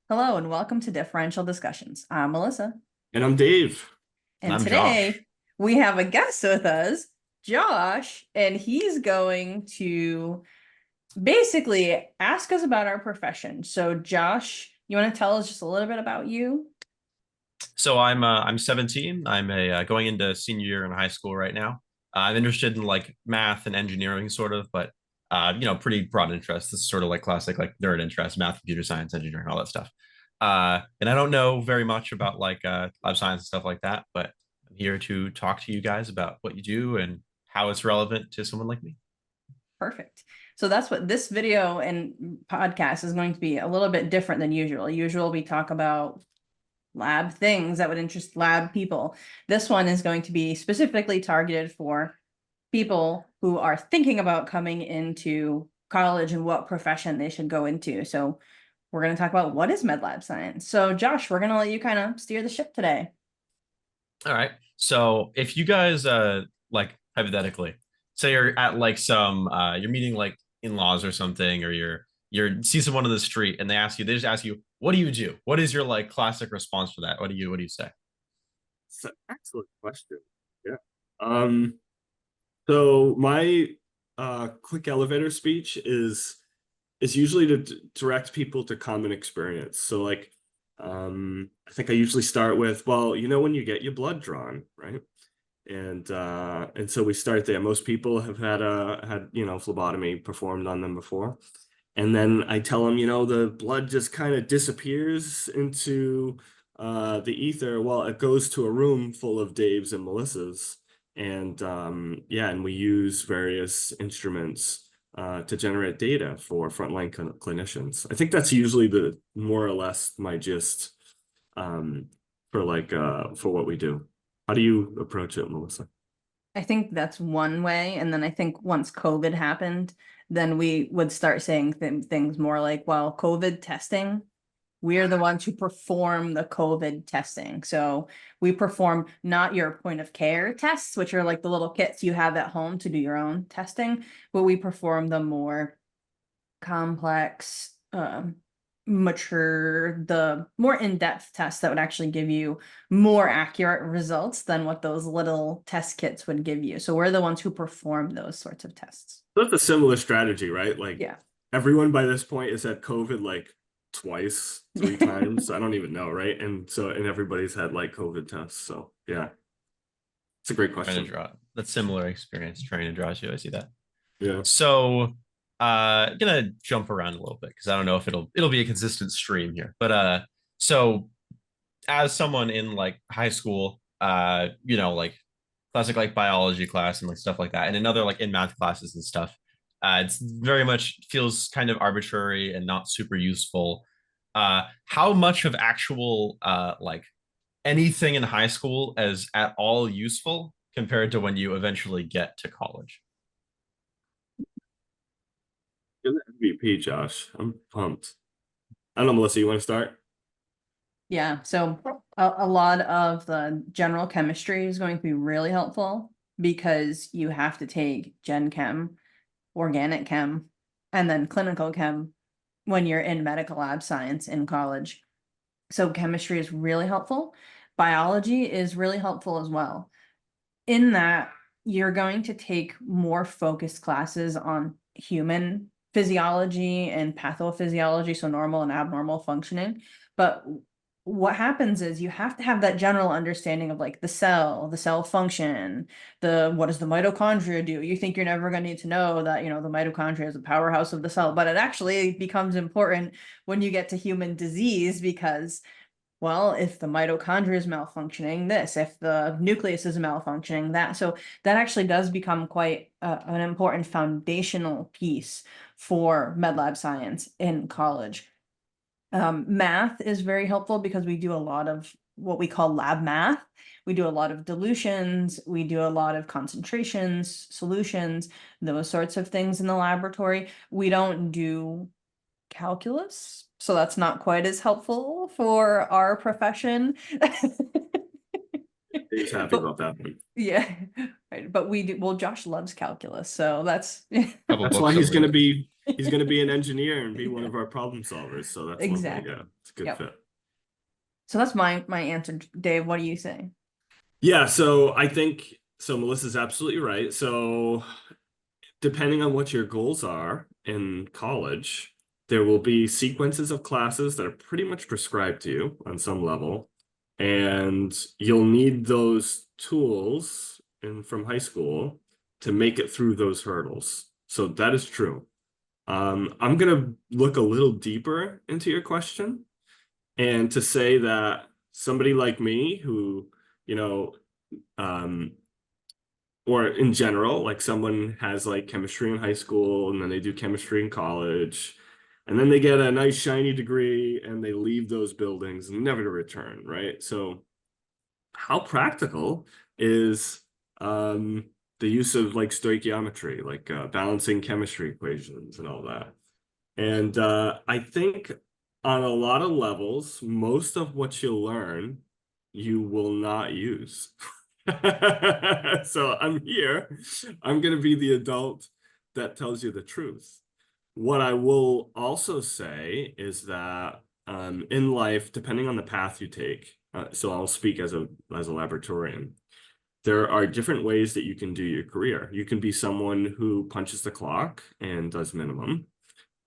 Hello and welcome to Differential Discussions. I'm Melissa, And I'm Dave. and I'm Josh. today we have a guest with us, Josh, and he's going to basically ask us about our profession. So, Josh, you want to tell us just a little bit about you? So I'm 17. I'm a going into senior year in high school right now. I'm interested in like math and engineering, sort of, but pretty broad interest. This is sort of like classic like nerd interest, math, computer science, engineering, all that stuff. And I don't know very much about like lab science and stuff like that, but I'm here to talk to you guys about what you do and how it's relevant to someone like me. Perfect. So that's what this video and podcast is going to be a little bit different than usual. Usual we talk about lab things that would interest lab people. This one is going to be specifically targeted for people who are thinking about coming into college and what profession they should go into. So we're going to talk about what is med lab science. So Josh, we're going to let you kind of steer the ship today. All right. So if you guys like hypothetically, say you're at like some you're meeting like in-laws or something, or you're see someone on the street and they just ask you, what do you do? What is your like classic response for that? What do you say? It's an excellent question. Yeah. Um, so my quick elevator speech is usually to direct people to common experience. So like I think I usually start with, well, when you get your blood drawn, right? And so we start there. Most people have had phlebotomy performed on them before. And then I tell them, the blood just kind of disappears into the ether. Well, it goes to a room full of Daves and Melissas. And yeah, and we use various instruments to generate data for frontline clinicians. I think that's usually the more or less my gist for what we do. How do you approach it, Melissa? I think that's one way. And then I think once COVID happened, then we would start saying things more like, well, COVID testing, we're the ones who perform the COVID testing. So we perform not your point of care tests, which are like the little kits you have at home to do your own testing, but we perform the more complex, mature, the more in-depth tests that would actually give you more accurate results than what those little test kits would give you. So we're the ones who perform those sorts of tests. That's a similar strategy, right? Like Yeah. everyone by this point has had COVID like twice, three times. I don't even know, right? And everybody's had like COVID tests. So yeah, it's a great Trying to question. draw that similar experience, trying to draw you. I see that. Yeah. So gonna jump around a little bit because I don't know if it'll be a consistent stream here. But so as someone in like high school, like classic like biology class and like stuff like that, and another like in math classes and stuff, it's very much feels kind of arbitrary and not super useful. How much of actual like anything in high school is at all useful compared to when you eventually get to college? You're the MVP, Josh. I'm pumped. I don't know, Melissa, you want to start? Yeah, so a lot of the general chemistry is going to be really helpful because you have to take gen chem, organic chem, and then clinical chem when you're in medical lab science in college. So chemistry is really helpful. Biology is really helpful as well. In that, you're going to take more focused classes on human physiology and pathophysiology, so normal and abnormal functioning. But what happens is you have to have that general understanding of like the cell function, what does the mitochondria do? You think you're never going to need to know that, the mitochondria is the powerhouse of the cell, but it actually becomes important when you get to human disease because, well, if the mitochondria is malfunctioning, if the nucleus is malfunctioning, that. So that actually does become quite an important foundational piece for med lab science in college. Math is very helpful because we do a lot of what we call lab math. We do a lot of dilutions, we do a lot of concentrations, solutions, those sorts of things in the laboratory. We don't do calculus, so that's not quite as helpful for our profession. He's happy But about that one. yeah, right. But we do, well, Josh loves calculus, so that's Couple That's why books he's over going to here. be he's going to be an engineer and be one of our problem solvers. So that's lovely. Exactly. Yeah, it's a good Yep. fit. So that's my answer, Dave. What do you say? Yeah, so I think so. Melissa's absolutely right. So depending on what your goals are in college, there will be sequences of classes that are pretty much prescribed to you on some level, and you'll need those tools from high school to make it through those hurdles. So that is true. I'm gonna look a little deeper into your question and to say that somebody like me who, you know, um, or in general, like someone has like chemistry in high school and then they do chemistry in college and then they get a nice shiny degree and they leave those buildings never to return, right? So how practical is the use of like stoichiometry, like balancing chemistry equations and all that? And I think on a lot of levels, most of what you'll learn, you will not use. So I'm here. I'm going to be the adult that tells you the truth. What I will also say is that in life, depending on the path you take, so I'll speak as a laboratorian. There are different ways that you can do your career. You can be someone who punches the clock and does minimum.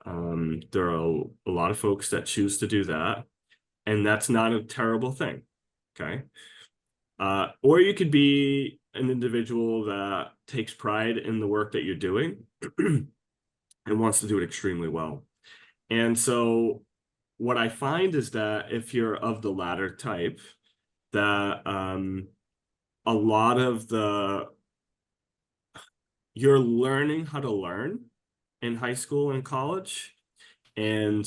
There are a lot of folks that choose to do that, and that's not a terrible thing. Okay. Or you could be an individual that takes pride in the work that you're doing and wants to do it extremely well. And so what I find is that if you're of the latter type, that a lot of you're learning how to learn in high school and college. And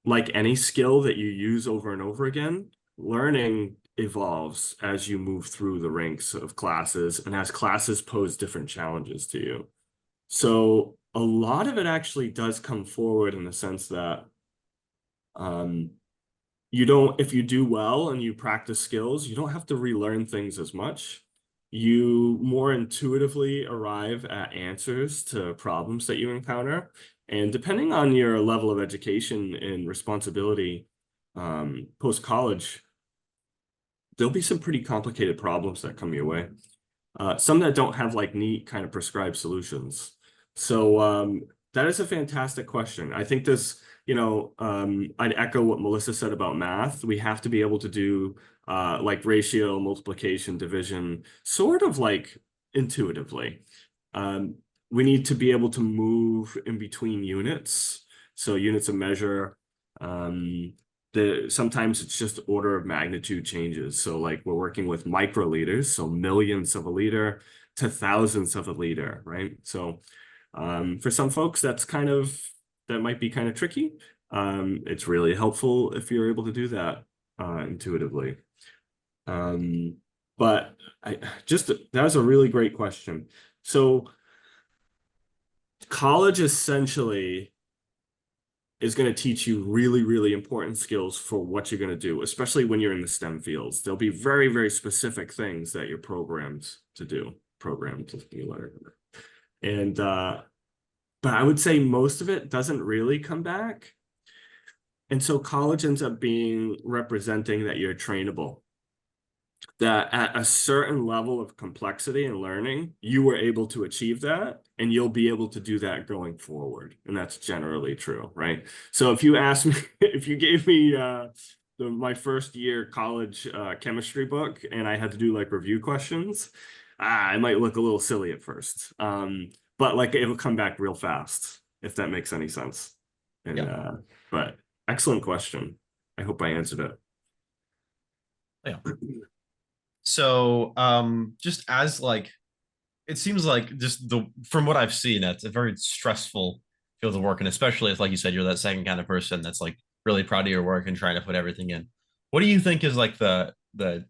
like any skill that you use over and over again, learning evolves as you move through the ranks of classes and as classes pose different challenges to you. So a lot of it actually does come forward in the sense that you don't, if you do well and you practice skills, you don't have to relearn things as much. You more intuitively arrive at answers to problems that you encounter. And depending on your level of education and responsibility, post-college, there'll be some pretty complicated problems that come your way. Some that don't have like neat kind of prescribed solutions. So that is a fantastic question. I think this, I'd echo what Melissa said about math. We have to be able to do like ratio, multiplication, division, sort of like intuitively. We need to be able to move in between units. So units of measure, sometimes it's just order of magnitude changes. So like we're working with microliters, so millions of a liter to thousands of a liter, right? So for some folks, that might be kind of tricky. It's really helpful if you're able to do that intuitively. But that was a really great question. So college essentially is going to teach you really, really important skills for what you're going to do, especially when you're in the STEM fields. There'll be very, very specific things that you're programmed to do, And, but I would say most of it doesn't really come back. And so college ends up being representing that you're trainable, that at a certain level of complexity and learning, you were able to achieve that and you'll be able to do that going forward. And that's generally true, right? So if you ask me, if you gave me my first year college chemistry book and I had to do like review questions, I might look a little silly at first. But like it'll come back real fast, if that makes any sense. And Yeah. But excellent question. I hope I answered it. Yeah. So just as like it seems like just from what I've seen, that's a very stressful field of work. And especially if, like you said, you're that second kind of person that's like really proud of your work and trying to put everything in. What do you think is like this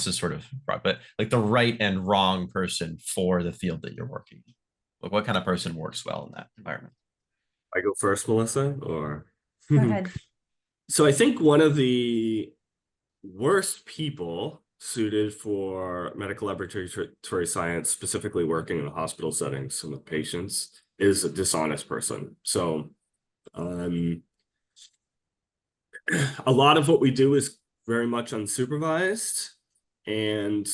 is sort of broad, but like the right and wrong person for the field that you're working in? Like what kind of person works well in that environment? I go first, Melissa, or Go ahead. So I think one of the worst people suited for medical laboratory science, specifically working in the hospital settings with patients, is a dishonest person. So a lot of what we do is very much unsupervised, and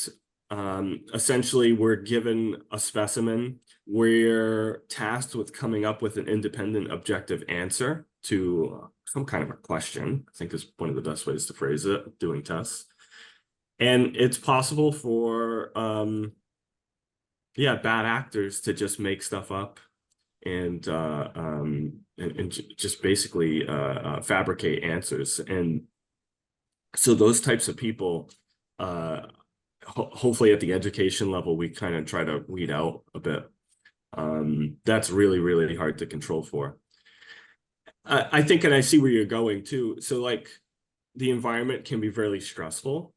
essentially we're given a specimen. We're tasked with coming up with an independent, objective answer to some kind of a question, I think is one of the best ways to phrase it, doing tests. And it's possible for bad actors to just make stuff up and just basically fabricate answers. And so those types of people, hopefully at the education level, we kind of try to weed out a bit. That's really, really hard to control for. I think, and I see where you're going too. So like the environment can be very stressful.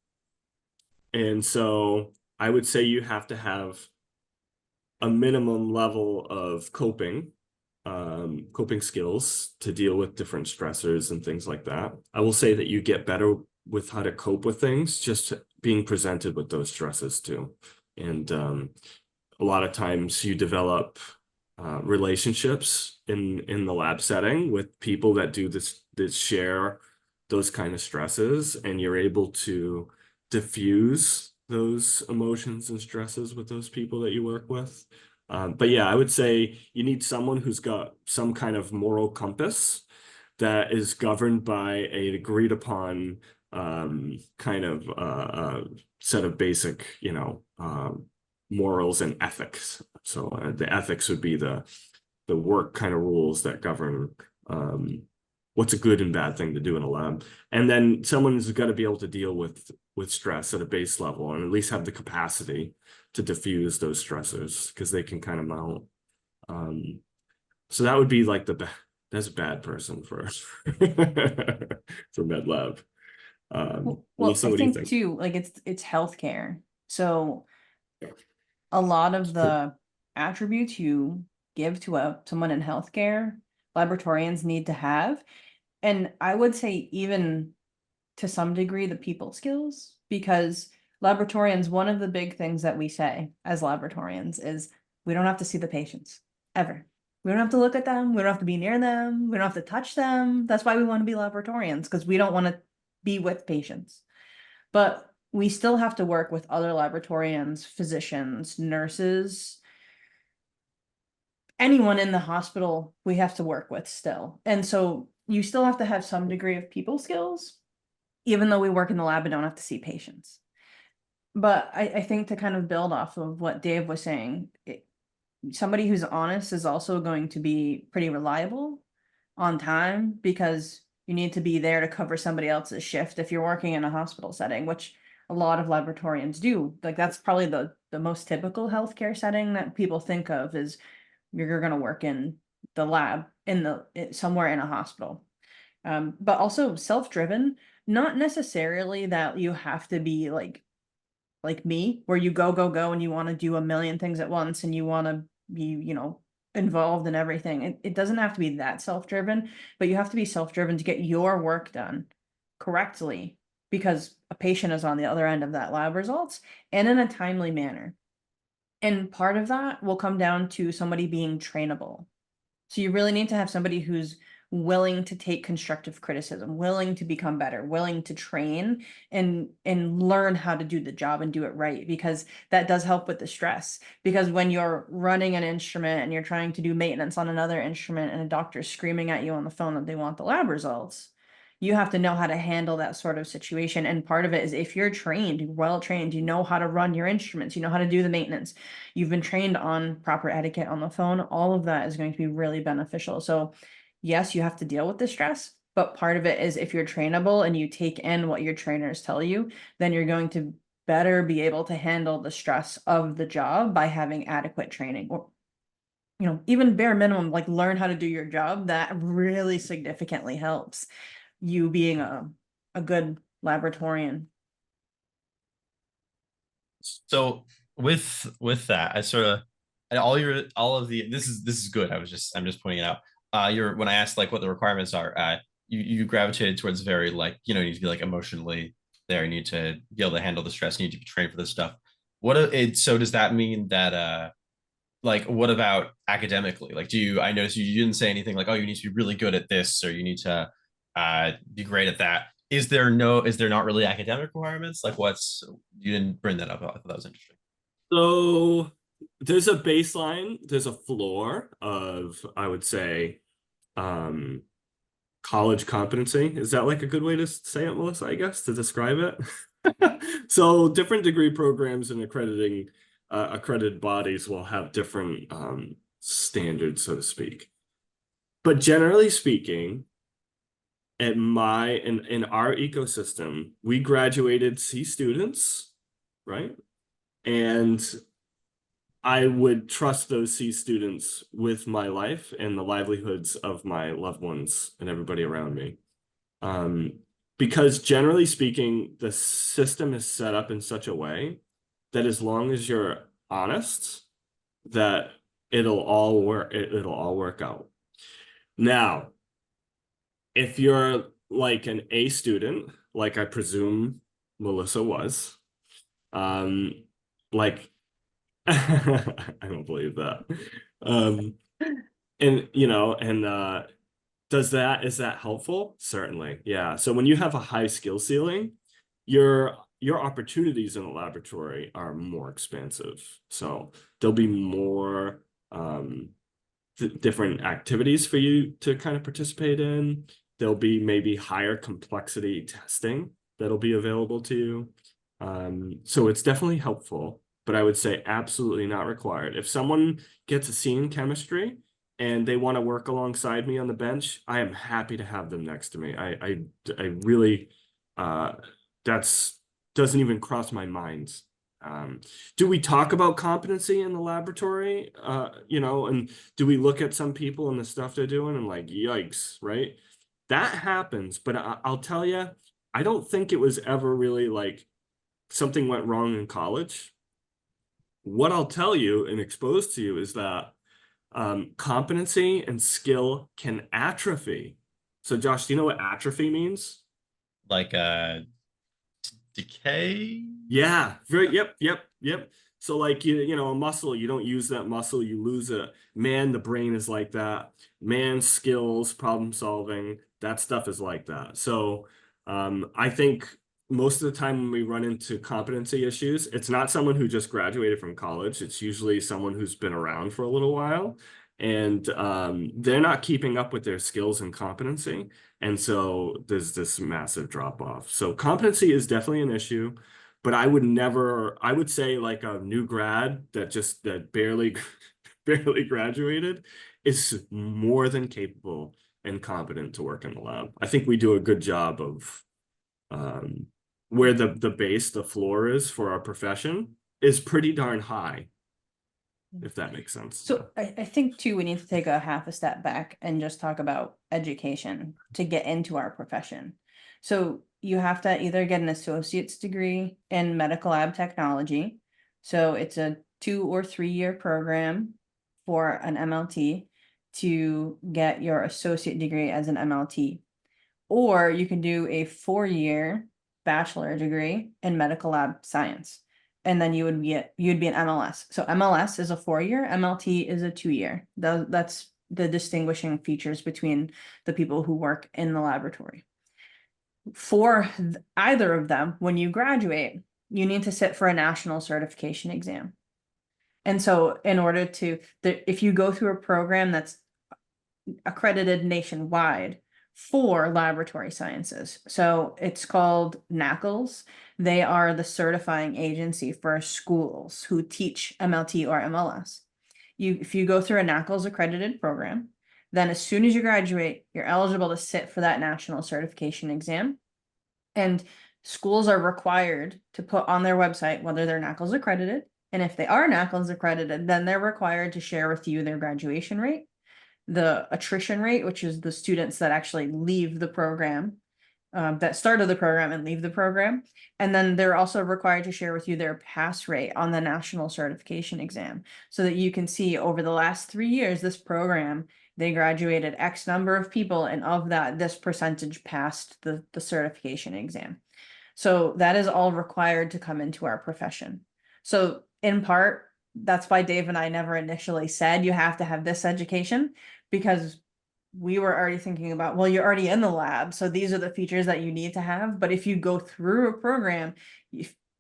And so I would say you have to have a minimum level of coping skills to deal with different stressors and things like that. I will say that you get better with how to cope with things, just being presented with those stresses too. And a lot of times you develop relationships in the lab setting with people that do this, that share those kind of stresses, and you're able to diffuse those emotions and stresses with those people that you work with. But yeah, I would say you need someone who's got some kind of moral compass that is governed by an agreed upon kind of set of basic, morals and ethics. So the ethics would be the work kind of rules that govern what's a good and bad thing to do in a lab. And then someone's got to be able to deal with stress at a base level, and at least have the capacity to diffuse those stressors, because they can kind of mount. So that would be like that's a bad person for for med lab. Well, Melissa, I what do you think think? too, like it's healthcare. So a lot of the attributes you give to someone in healthcare, laboratorians need to have. And I would say even to some degree the people skills, because laboratorians, one of the big things that we say as laboratorians is we don't have to see the patients ever. We don't have to look at them. We don't have to be near them. We don't have to touch them. That's why we want to be laboratorians, because we don't want to be with patients. But we still have to work with other laboratorians, physicians, nurses, anyone in the hospital we have to work with still. And so you still have to have some degree of people skills, even though we work in the lab and don't have to see patients. But I think to kind of build off of what Dave was saying, somebody who's honest is also going to be pretty reliable on time, because you need to be there to cover somebody else's shift if you're working in a hospital setting, which a lot of laboratorians do. Like that's probably the most typical healthcare setting that people think of, is you're going to work in the lab somewhere in a hospital. But also self-driven, not necessarily that you have to be like me, where you go and you want to do a million things at once and you want to be, involved in everything. It doesn't have to be that self-driven, but you have to be self-driven to get your work done correctly, because a patient is on the other end of that lab results, and in a timely manner. And part of that will come down to somebody being trainable. So you really need to have somebody who's willing to take constructive criticism, willing to become better, willing to train and learn how to do the job and do it right, because that does help with the stress. Because when you're running an instrument and you're trying to do maintenance on another instrument and a doctor's screaming at you on the phone that they want the lab results, you have to know how to handle that sort of situation. And part of it is, if you're trained, well trained, you know how to run your instruments, you know how to do the maintenance, you've been trained on proper etiquette on the phone, all of that is going to be really beneficial. So yes, you have to deal with the stress, but part of it is, if you're trainable and you take in what your trainers tell you, then you're going to better be able to handle the stress of the job by having adequate training, or even bare minimum, like learn how to do your job. That really significantly helps you being a good laboratorian. So with that, I sort of all of the this is good. I'm just pointing it out. When I asked like what the requirements are, you gravitated towards very like, you need to be like emotionally there, you need to be able to handle the stress, you need to be trained for this stuff. So does that mean that like, what about academically? Like, I noticed you didn't say anything like, oh, you need to be really good at this, or you need to be great at that. Is there not really academic requirements? Like, you didn't bring that up. I thought that was interesting. So there's a baseline, there's a floor of, I would say, um, college competency. Is that like a good way to say it, Melissa, I guess, to describe it? So different degree programs and accredited bodies will have different standards, so to speak. But generally speaking, in our ecosystem, we graduated C students, right? And I would trust those C students with my life and the livelihoods of my loved ones and everybody around me. Because generally speaking, the system is set up in such a way that as long as you're honest, that it'll all work out. Now, if you're like an A student, like I presume Melissa was, like I don't believe that. And is that helpful? Certainly. Yeah. So when you have a high skill ceiling, your opportunities in the laboratory are more expansive. So there'll be more different activities for you to kind of participate in. There'll be maybe higher complexity testing that'll be available to you. So it's definitely helpful, but I would say absolutely not required. If someone gets a C in chemistry and they want to work alongside me on the bench, I am happy to have them next to me. I really, that's doesn't even cross my mind. Do we talk about competency in the laboratory? And do we look at some people and the stuff they're doing and like, yikes, right? That happens, but I'll tell you, I don't think it was ever really like something went wrong in college. What I'll tell you and expose to you is that competency and skill can atrophy. So Josh, do you know what atrophy means? Like decay. Yeah, yep. So like a muscle, you don't use that muscle, you lose it. Man, the brain is like that. Man, skills, problem solving, that stuff is like that. So I think most of the time when we run into competency issues, it's not someone who just graduated from college. It's usually someone who's been around for a little while, and they're not keeping up with their skills and competency. And so there's this massive drop off. So competency is definitely an issue, but I would say like a new grad that barely barely graduated is more than capable and competent to work in the lab. I think we do a good job of where the floor is for our profession is pretty darn high, if that makes sense. So I think too, we need to take a half a step back and just talk about education to get into our profession. So you have to either get an associate's degree in medical lab technology. So it's a 2 or 3 year program for an MLT to get your associate degree as an MLT. Or you can do a 4-year bachelor degree in medical lab science. And then you'd be an MLS. So MLS is a 4-year, MLT is a 2-year. That's the distinguishing features between the people who work in the laboratory. For either of them, when you graduate, you need to sit for a national certification exam. And so in order if you go through a program that's accredited nationwide for laboratory sciences. So it's called NACLS. They are the certifying agency for schools who teach MLT or MLS. If you go through a NACLS accredited program, then as soon as you graduate, you're eligible to sit for that national certification exam. And schools are required to put on their website whether they're NACLS accredited. And if they are NACLS accredited, then they're required to share with you their graduation rate, the attrition rate, which is the students that actually leave the program, that started the program and leave the program. And then they're also required to share with you their pass rate on the national certification exam so that you can see over the last 3 years, this program, they graduated X number of people, and of that, this percentage passed the certification exam. So that is all required to come into our profession. So in part, that's why Dave and I never initially said you have to have this education, because we were already thinking about, well, you're already in the lab, so these are the features that you need to have. But if you go through a program,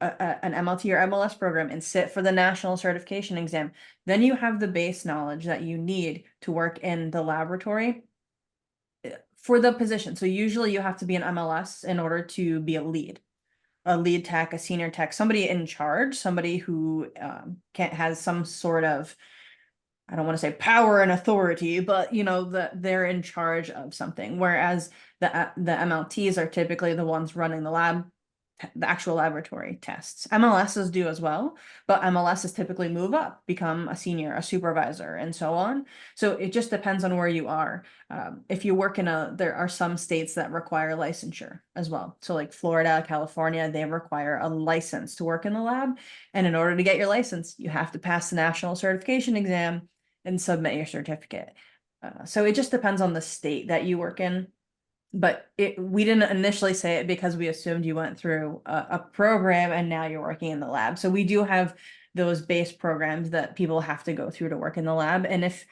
an MLT or MLS program, and sit for the national certification exam, then you have the base knowledge that you need to work in the laboratory for the position. So usually you have to be an MLS in order to be a lead tech, a senior tech, somebody in charge, somebody who has some sort of, I don't want to say power and authority, but you know that they're in charge of something. Whereas the MLTs are typically the ones running the lab, the actual laboratory tests. MLSs do as well, but MLSs typically move up, become a senior, a supervisor, and so on. So it just depends on where you are. If you work there are some states that require licensure as well. So like Florida, California, they require a license to work in the lab. And in order to get your license, you have to pass the national certification exam and submit your certificate. So it just depends on the state that you work in. But we didn't initially say it because we assumed you went through a program and now you're working in the lab. So we do have those base programs that people have to go through to work in the lab. And if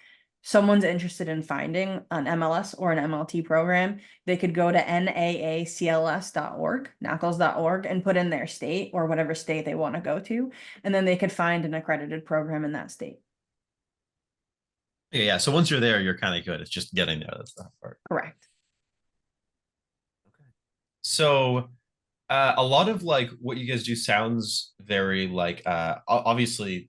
someone's interested in finding an MLS or an MLT program, they could go to naacls.org, knuckles.org, and put in their state or whatever state they want to go to. And then they could find an accredited program in that state. Yeah. So once you're there, you're kind of good. It's just getting there. That's the hard part. Correct. So a lot of like what you guys do sounds very like obviously,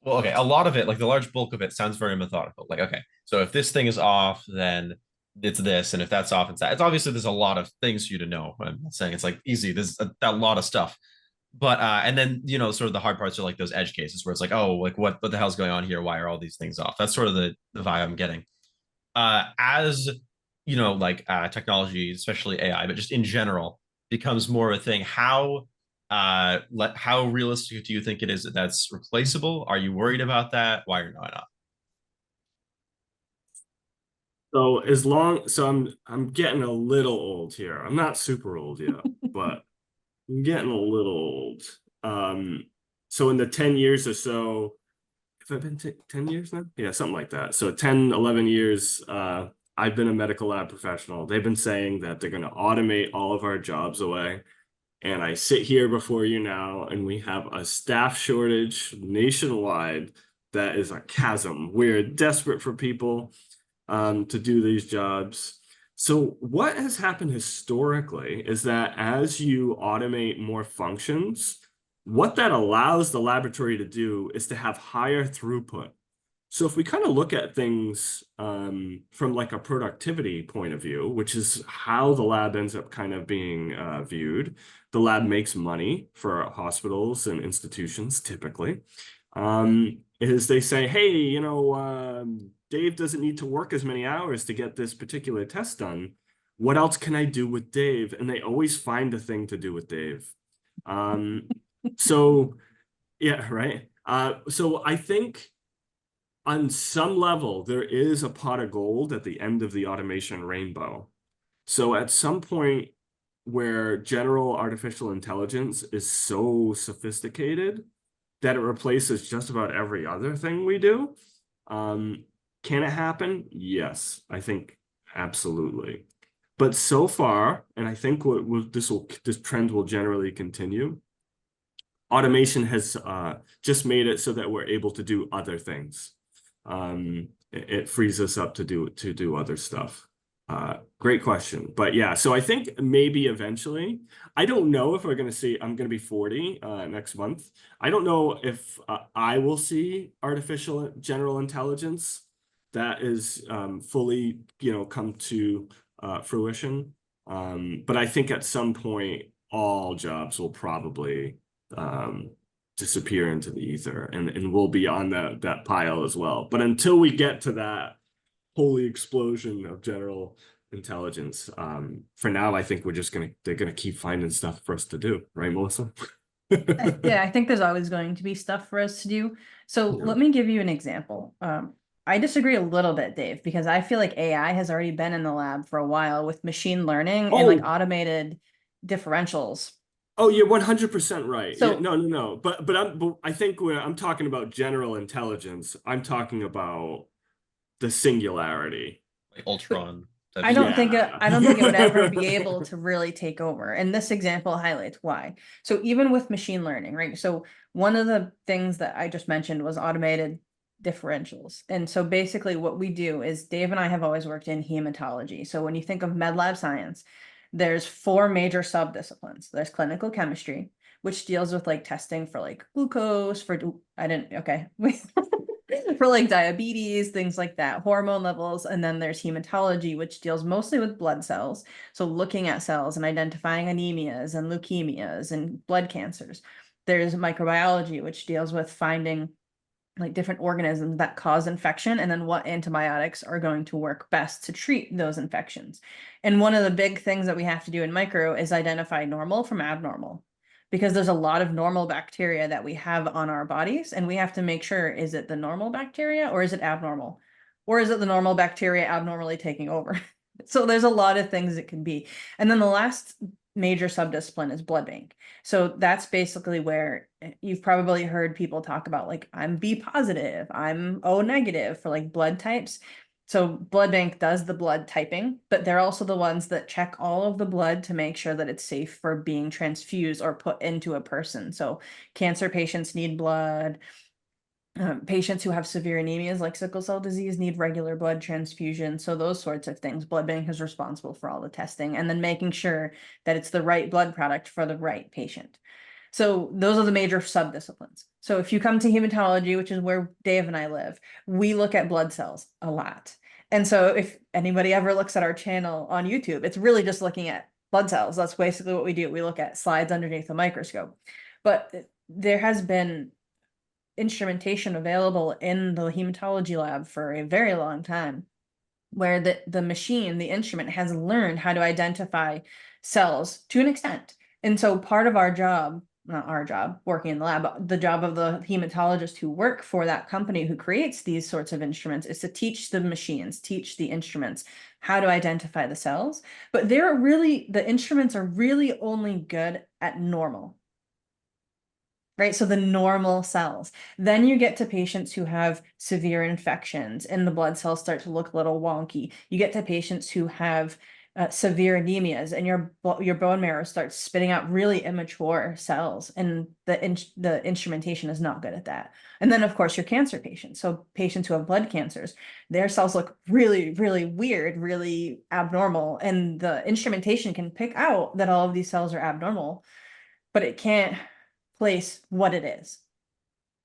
well, okay, a lot of it, like the large bulk of it sounds very methodical. Like, okay, so if this thing is off, then it's this, and if that's off, it's that. It's obviously there's a lot of things for you to know. I'm not saying it's like easy. There's a lot of stuff. But and then sort of the hard parts are like those edge cases where it's like, oh, like what the hell's going on here? Why are all these things off? That's sort of the vibe I'm getting. As like technology, especially AI, but just in general, becomes more of a thing. How realistic do you think it is that that's replaceable? Are you worried about that? Why or not? So I'm getting a little old here. I'm not super old yet, but I'm getting a little old. So in the 10 years or so, have I been 10 years now? Yeah, something like that. So 10, 11 years, I've been a medical lab professional. They've been saying that they're going to automate all of our jobs away. And I sit here before you now, and we have a staff shortage nationwide that is a chasm. We're desperate for people to do these jobs. So what has happened historically is that as you automate more functions, what that allows the laboratory to do is to have higher throughput. So if we kind of look at things from like a productivity point of view, which is how the lab ends up kind of being viewed, the lab makes money for hospitals and institutions typically, is they say, hey, Dave doesn't need to work as many hours to get this particular test done. What else can I do with Dave? And they always find a thing to do with Dave. So yeah, right. So I think on some level, there is a pot of gold at the end of the automation rainbow. So at some point where general artificial intelligence is so sophisticated that it replaces just about every other thing we do, can it happen? Yes, I think absolutely. But so far, and I think this trend will generally continue, automation has just made it so that we're able to do other things. It frees us up to do other stuff. Great question. But yeah, so I think maybe eventually, I don't know if we're going to see, I'm going to be 40 next month. I don't know if I will see artificial general intelligence that is fully, come to fruition. But I think at some point, all jobs will probably disappear into the ether, and we'll be on that pile as well. But until we get to that holy explosion of general intelligence, for now, I think they're gonna keep finding stuff for us to do, right, Melissa? Yeah, I think there's always going to be stuff for us to do. So Yeah. let me give you an example. I disagree a little bit, Dave, because I feel like AI has already been in the lab for a while with machine learning and like Oh, automated differentials. Oh, you're 100% right. So- Yeah, no. But I think when I'm talking about general intelligence, I'm talking about the singularity. Like Ultron type I don't stuff. think Yeah. I don't think it would ever be able to really take over. And this example highlights why. So even with machine learning, right? So one of the things that I just mentioned was automated differentials. And so basically what we do is Dave and I have always worked in hematology. So when you think of med lab science, there's 4 major subdisciplines. There's clinical chemistry, which deals with like testing for like glucose, for I didn't okay. For like diabetes, things like that, hormone levels. And then there's hematology, which deals mostly with blood cells. So looking at cells and identifying anemias and leukemias and blood cancers. There's microbiology, which deals with finding like different organisms that cause infection and then what antibiotics are going to work best to treat those infections. And one of the big things that we have to do in micro is identify normal from abnormal, because there's a lot of normal bacteria that we have on our bodies, and we have to make sure, is it the normal bacteria or is it abnormal? Or is it the normal bacteria abnormally taking over? So there's a lot of things it can be. And then the last major subdiscipline is blood bank. So that's basically where you've probably heard people talk about like I'm B positive, I'm O negative for like blood types. So blood bank does the blood typing, but they're also the ones that check all of the blood to make sure that it's safe for being transfused or put into a person. So cancer patients need blood. Patients who have severe anemias like sickle cell disease need regular blood transfusion. So those sorts of things. Blood bank is responsible for all the testing and then making sure that it's the right blood product for the right patient. So those are the major subdisciplines. So if you come to hematology, which is where Dave and I live, we look at blood cells a lot. And so if anybody ever looks at our channel on YouTube, it's really just looking at blood cells. That's basically what we do. We look at slides underneath the microscope. But there has been instrumentation available in the hematology lab for a very long time, where the machine, the instrument, has learned how to identify cells to an extent. And so part of our job, not our job working in the lab, but the job of the hematologist who work for that company who creates these sorts of instruments is to teach the machines, teach the instruments how to identify the cells. But the instruments are really only good at normal. Right, so the normal cells. Then you get to patients who have severe infections and the blood cells start to look a little wonky. You get to patients who have severe anemias and your bone marrow starts spitting out really immature cells, and the instrumentation is not good at that. And then of course your cancer patients. So patients who have blood cancers, their cells look really, really weird, really abnormal, and the instrumentation can pick out that all of these cells are abnormal, but it can't place what it is.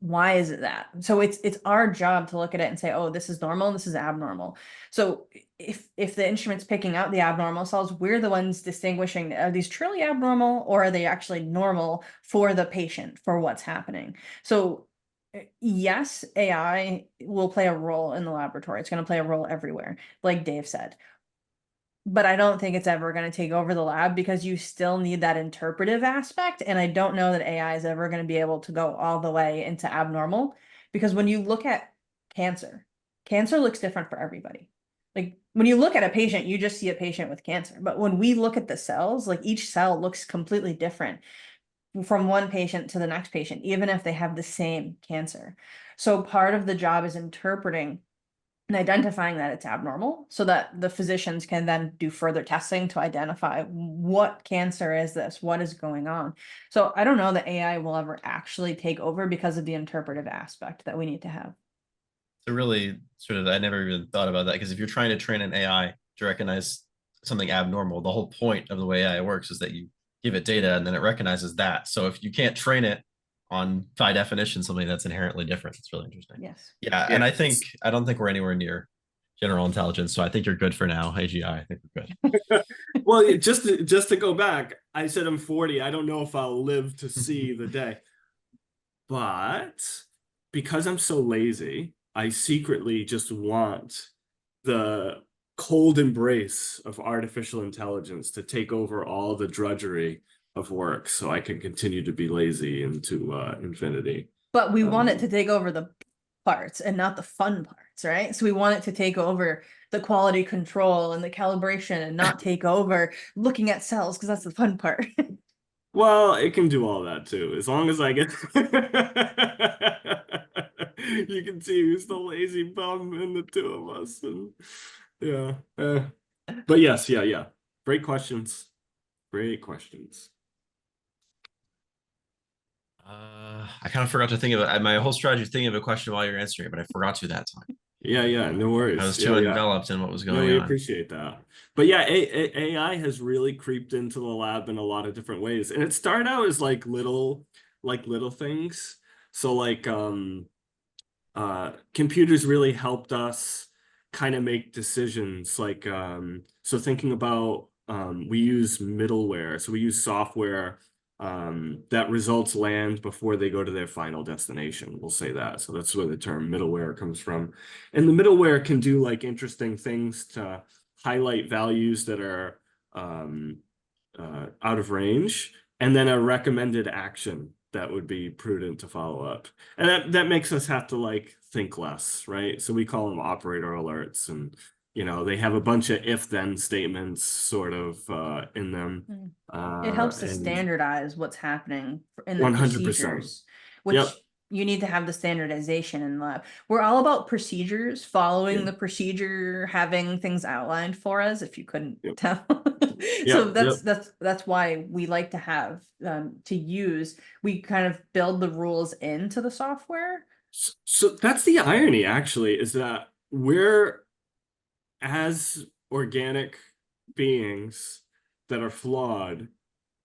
Why is it that? So it's our job to look at it and say, oh, this is normal, this is abnormal. So if the instrument's picking out the abnormal cells, we're the ones distinguishing, are these truly abnormal or are they actually normal for the patient, for what's happening? So yes, AI will play a role in the laboratory. It's going to play a role everywhere, like Dave said. But I don't think it's ever going to take over the lab, because you still need that interpretive aspect. And I don't know that AI is ever going to be able to go all the way into abnormal, because when you look at cancer, cancer looks different for everybody. Like when you look at a patient, you just see a patient with cancer. But when we look at the cells, like each cell looks completely different from one patient to the next patient, even if they have the same cancer. So part of the job is interpreting and identifying that it's abnormal so that the physicians can then do further testing to identify what cancer is this, what is going on. So I don't know that AI will ever actually take over because of the interpretive aspect that we need to have. So really sort of, I never even thought about that, because if you're trying to train an AI to recognize something abnormal, the whole point of the way AI works is that you give it data and then it recognizes that. So if you can't train it on by definition something that's inherently different, it's really interesting. Yes. Yeah, and I don't think we're anywhere near general intelligence, so I think you're good for now. AGI, I think we're good. Well, just to go back, I said I'm 40. I don't know if I'll live to see the day. But because I'm so lazy, I secretly just want the cold embrace of artificial intelligence to take over all the drudgery of work so I can continue to be lazy into infinity. But we want it to take over the parts and not the fun parts, right? So we want it to take over the quality control and the calibration and not take over looking at cells, because that's the fun part. Well, it can do all that too, as long as I get. You can see who's the lazy bum in the two of us, and yeah. But yes, yeah, yeah. Great questions. Great questions. I kind of forgot to think of it. My whole strategy was thinking of a question while you're answering it, but I forgot to that time. Yeah, yeah, no I worries. was Yeah, too yeah. enveloped in what was No, going we on. appreciate that. But yeah, AI has really creeped into the lab in a lot of different ways. And it started out as like little things. So like computers really helped us kind of make decisions. Like so thinking about we use middleware. So we use software that results land before they go to their final destination. We'll say that. So that's where the term middleware comes from. And the middleware can do like interesting things to highlight values that are out of range, and then a recommended action that would be prudent to follow up. And that makes us have to like think less, right? So we call them operator alerts, and they have a bunch of if-then statements sort of in them. It helps to And standardize what's happening in the 100%. procedures, Yep. which you need to have the standardization in lab. We're all about procedures, following Yeah. the procedure, having things outlined for us, if you couldn't Yep. tell. So Yep. Yep. that's why we like to have to use, we kind of build the rules into the software. So that's the irony, actually, is that we're as organic beings that are flawed,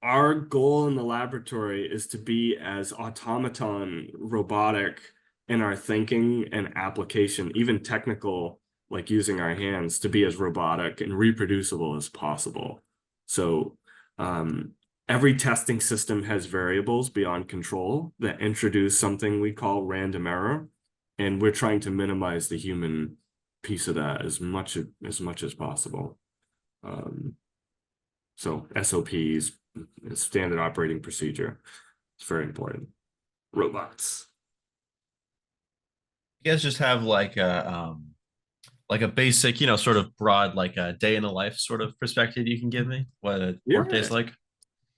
our goal in the laboratory is to be as automaton robotic in our thinking and application, even technical, like using our hands, to be as robotic and reproducible as possible. So every testing system has variables beyond control that introduce something we call random error, and we're trying to minimize the human piece of that as much as possible. So SOPs, standard operating procedure, it's very important. Robots. You guys just have like a basic, sort of broad, like a day in a life sort of perspective you can give me what a Yeah, workday's like?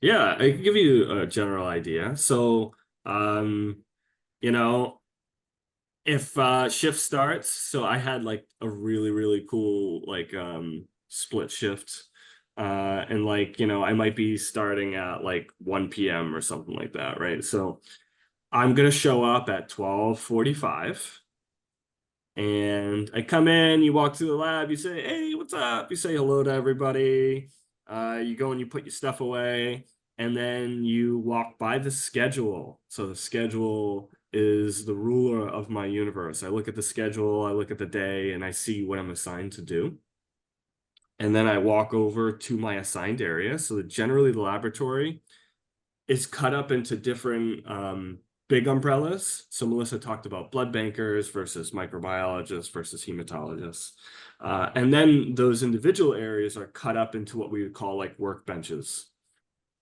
yeah, I can give you a general idea. So, um, you know, if shift starts, so I had like a really cool like split shift. And like, I might be starting at like 1 p.m. or something like that, right? So I'm gonna show up at 12:45. And I come in, you walk through the lab, you say, "Hey, what's up?" You say hello to everybody. You go and you put your stuff away, and then you walk by the schedule. So the schedule is the ruler of my universe. I look at the schedule, I look at the day, and I see what I'm assigned to do. And then I walk over to my assigned area. So generally the laboratory is cut up into different big umbrellas. So Melissa talked about blood bankers versus microbiologists versus hematologists. And then those individual areas are cut up into what we would call like workbenches.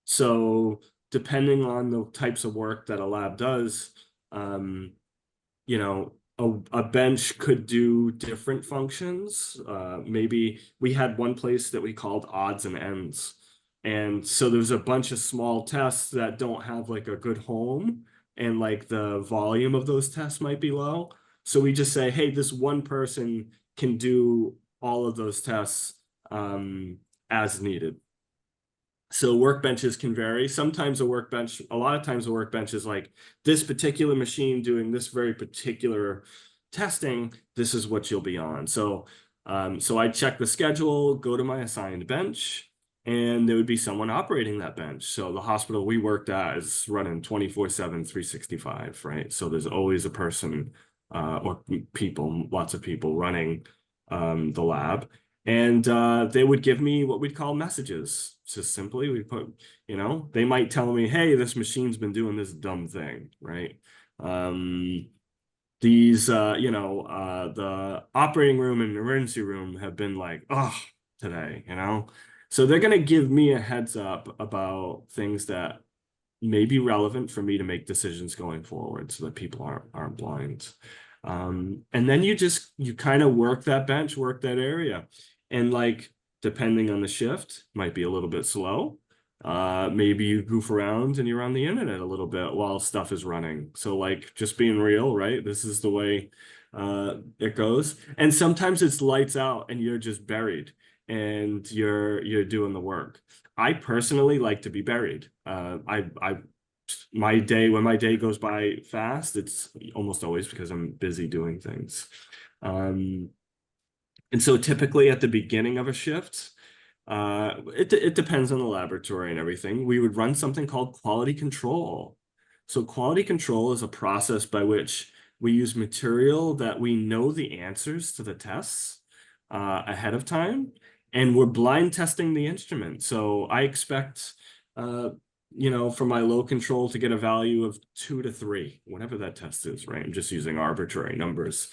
So depending on the types of work that a lab does, you know, a bench could do different functions. Maybe we had one place that we called odds and ends. And so there's a bunch of small tests that don't have like a good home, and like the volume of those tests might be low. So we just say, hey, this one person can do all of those tests as needed. So workbenches can vary. Sometimes a lot of times a workbench is like this particular machine doing this very particular testing. This is what you'll be on. So, so I check the schedule, go to my assigned bench, and there would be someone operating that bench. So the hospital we worked at is running 24/7, 365, right? So there's always a person or people, lots of people running the lab. And they would give me what we'd call messages. Just simply, we put, they might tell me, hey, this machine's been doing this dumb thing, right? The operating room and emergency room have been like, oh, today, So they're going to give me a heads up about things that may be relevant for me to make decisions going forward so that people aren't blind. And then you kind of work that bench, work that area. And like, depending on the shift, might be a little bit slow. Maybe you goof around and you're on the internet a little bit while stuff is running. So like just being real, right? This is the way it goes. And sometimes it's lights out and you're just buried and you're doing the work. I personally like to be buried. My day, when my day goes by fast, it's almost always because I'm busy doing things. And so typically at the beginning of a shift, it depends on the laboratory and everything. We would run something called quality control. So quality control is a process by which we use material that we know the answers to the tests ahead of time, and we're blind testing the instrument. So I expect, for my low control to get a value of 2 to 3, whatever that test is, right? I'm just using arbitrary numbers.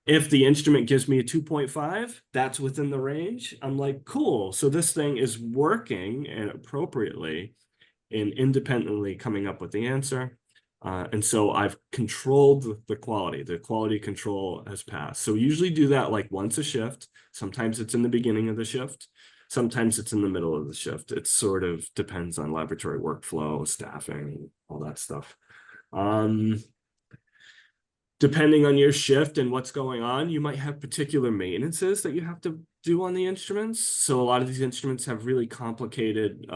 If the instrument gives me a 2.5, that's within the range. I'm like, cool. So this thing is working and appropriately and independently coming up with the answer. And so I've controlled the quality. The quality control has passed. So we usually do that like once a shift. Sometimes it's in the beginning of the shift. Sometimes it's in the middle of the shift. It sort of depends on laboratory workflow, staffing, all that stuff. Depending on your shift and what's going on, you might have particular maintenances that you have to do on the instruments. So a lot of these instruments have really complicated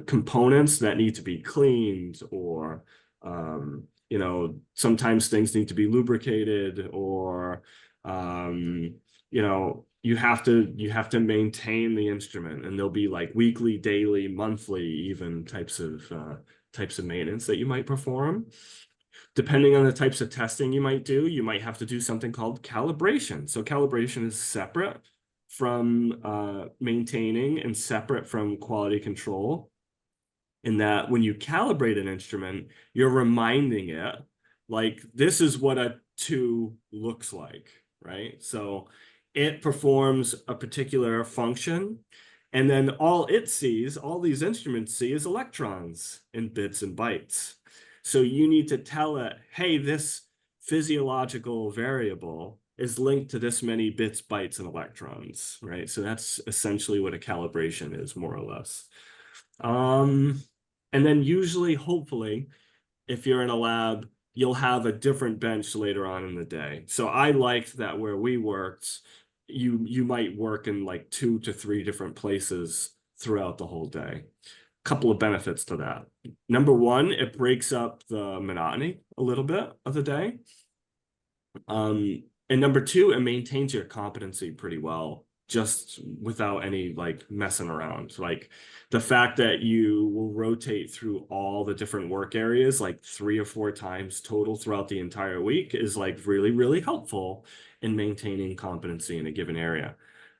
components that need to be cleaned, or sometimes things need to be lubricated, or you have to maintain the instrument, and there'll be like weekly, daily, monthly, even types of maintenance that you might perform. Depending on the types of testing you might do, you might have to do something called calibration. So calibration is separate from maintaining and separate from quality control, in that when you calibrate an instrument, you're reminding it, like, this is what a 2 looks like, right? So it performs a particular function, and then all these instruments see, is electrons in bits and bytes. So you need to tell it, hey, this physiological variable is linked to this many bits, bytes, and electrons, right? So that's essentially what a calibration is, more or less. And then usually, hopefully, if you're in a lab, you'll have a different bench later on in the day. So I liked that where we worked, you might work in like 2 to 3 different places throughout the whole day. Couple of benefits to that. Number one, it breaks up the monotony a little bit of the day. And number two, it maintains your competency pretty well, just without any like messing around. Like the fact that you will rotate through all the different work areas like 3 or 4 times total throughout the entire week is like really, really helpful in maintaining competency in a given area.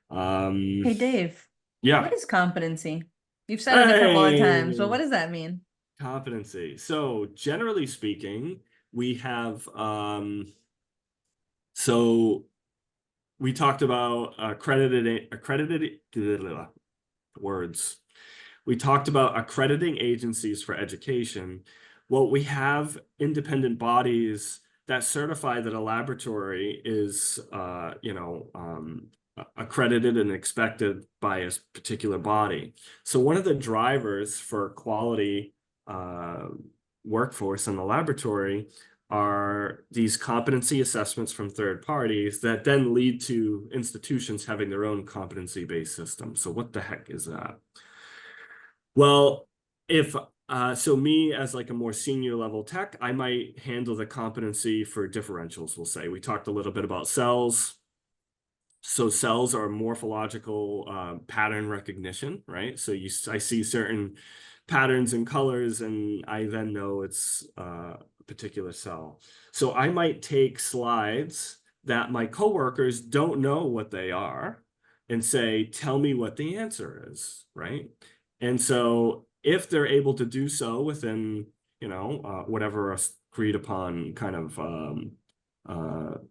Hey, Dave. Yeah. What is competency? You've said it a couple of times, but what does that mean? Competency. So generally speaking, we have so we talked about accredited words. We talked about accrediting agencies for education. Well, we have independent bodies that certify that a laboratory is accredited and expected by a particular body. So one of the drivers for quality workforce in the laboratory are these competency assessments from third parties that then lead to institutions having their own competency-based system. So what the heck is that? Well, if so me as like a more senior level tech, I might handle the competency for differentials, we'll say. We talked a little bit about cells. So cells are morphological pattern recognition, right? So I see certain patterns and colors, and I then know it's a particular cell. So I might take slides that my coworkers don't know what they are and say, tell me what the answer is, right? And so if they're able to do so within, whatever agreed upon kind of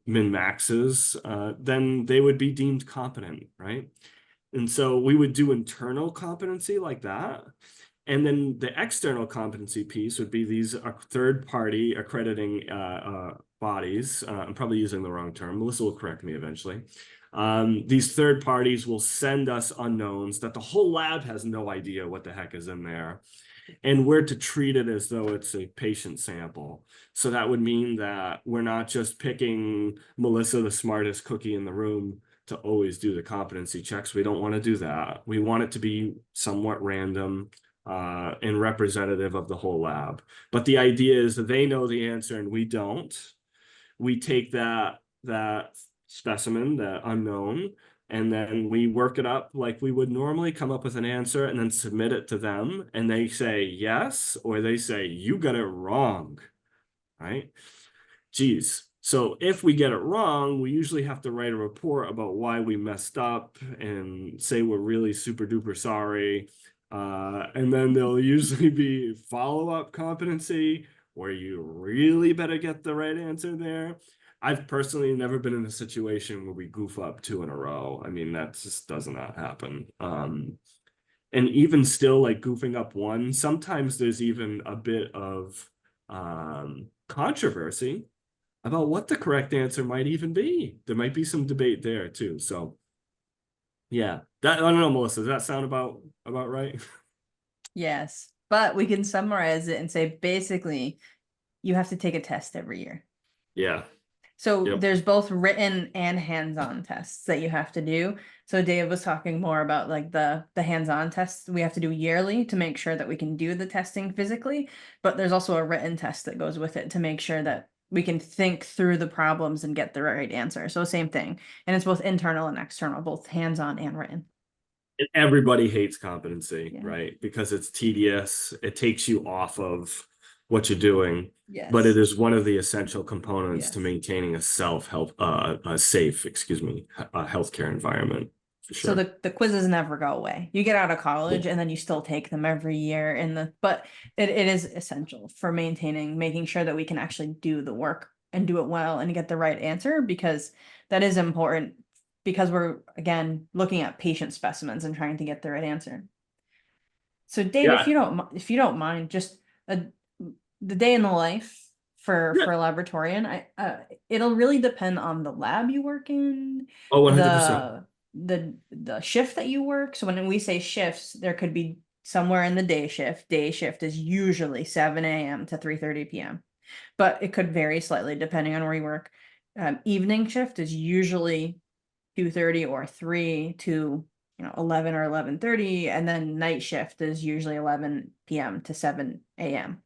min maxes, then they would be deemed competent, right? And so we would do internal competency like that. And then the external competency piece would be these third-party accrediting bodies. I'm probably using the wrong term. Melissa will correct me eventually. These third parties will send us unknowns that the whole lab has no idea what the heck is in there. And we're to treat it as though it's a patient sample. So that would mean that we're not just picking Melissa, the smartest cookie in the room, to always do the competency checks. We don't want to do that. We want it to be somewhat random and representative of the whole lab. But the idea is that they know the answer and we don't. We take that specimen, that unknown, and then we work it up like we would normally, come up with an answer and then submit it to them. And they say yes, or they say, you got it wrong, right? Geez. So if we get it wrong, we usually have to write a report about why we messed up and say we're really super duper sorry. And then there'll usually be follow-up competency where you really better get the right answer there. I've personally never been in a situation where we goof up 2 in a row. I mean, that just does not happen. And even still, like goofing up 1, sometimes there's even a bit of controversy about what the correct answer might even be. There might be some debate there too. So yeah, that, I don't know, Melissa, does that sound about right? Yes, but we can summarize it and say basically you have to take a test every year. Yeah. So Yep. there's both written and hands-on tests that you have to do. So Dave was talking more about like the hands-on tests we have to do yearly to make sure that we can do the testing physically, but there's also a written test that goes with it to make sure that we can think through the problems and get the right answer. So same thing. And it's both internal and external, both hands-on and written. And everybody hates competency, Yeah. right? Because it's tedious. It takes you off of what you're doing. Yes. But it is one of the essential components to Yes. maintaining a safe, healthcare environment, for So sure. the quizzes never go away. You get out of college and then you still take them every year but it is essential for making sure that we can actually do the work and do it well and get the right answer, because that is important, because we're again looking at patient specimens and trying to get the right answer. So Dave, Yeah. if you don't mind, just the day in the life for Yeah. a laboratorian, it'll really depend on the lab you work in, Oh, 100%. the shift that you work. So when we say shifts, there could be somewhere in the day shift. Day shift is usually 7 a.m. to 3:30 p.m. But it could vary slightly depending on where you work. Evening shift is usually 2:30 or 3 to 11 or 11:30, and then night shift is usually 11 p.m. to 7 a.m.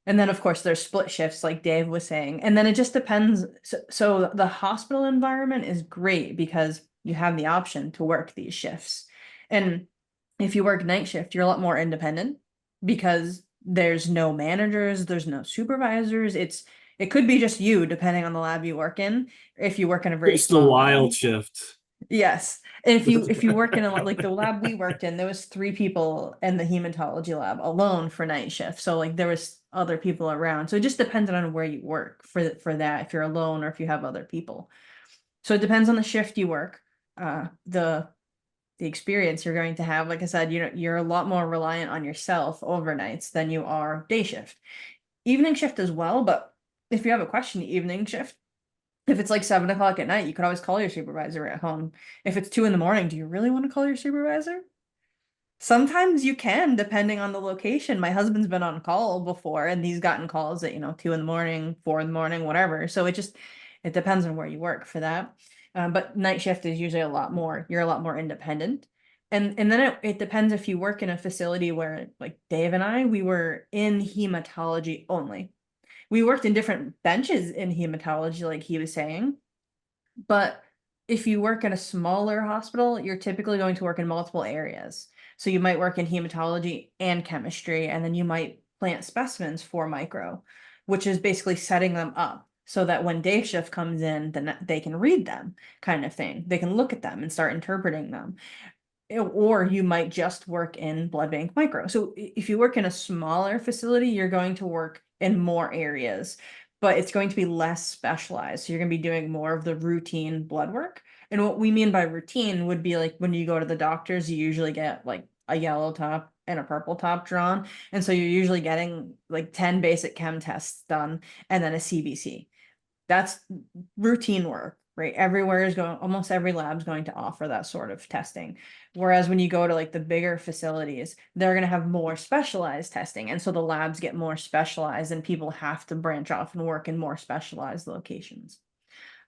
And then, of course, there's split shifts, like Dave was saying. And then it just depends. So the hospital environment is great because you have the option to work these shifts. And if you work night shift, you're a lot more independent because there's no managers, there's no supervisors. It could be just you, depending on the lab you work in. If you work in a very It's the small wild lab. shift. Yes. And if you work in like the lab we worked in, there was 3 people in the hematology lab alone for night shift. So like there was other people around. So it just depended on where you work for that, if you're alone or if you have other people. So it depends on the shift you work. The experience you're going to have, like I said, you're a lot more reliant on yourself overnights than you are day shift. Evening shift as well, but if you have a question, evening shift, if it's like 7 o'clock at night, you could always call your supervisor at home. If it's 2 in the morning, do you really want to call your supervisor? Sometimes you can, depending on the location. My husband's been on call before and he's gotten calls at, 2 in the morning, 4 in the morning, whatever. So it depends on where you work for that. But night shift is usually you're a lot more independent. And then it depends if you work in a facility where, like Dave and I, we were in hematology only. We worked in different benches in hematology, like he was saying. But if you work in a smaller hospital, you're typically going to work in multiple areas. So you might work in hematology and chemistry, and then you might plant specimens for micro, which is basically setting them up so that when day shift comes in, then they can read them, kind of thing. They can look at them and start interpreting them. Or you might just work in blood bank micro. So if you work in a smaller facility, you're going to work in more areas, but it's going to be less specialized. So you're going to be doing more of the routine blood work. And what we mean by routine would be like when you go to the doctors, you usually get like a yellow top and a purple top drawn. And so you're usually getting like 10 basic chem tests done and then a CBC. That's routine work. right? Everywhere is going, almost every lab's going to offer that sort of testing. Whereas when you go to like the bigger facilities, they're going to have more specialized testing. And so the labs get more specialized and people have to branch off and work in more specialized locations.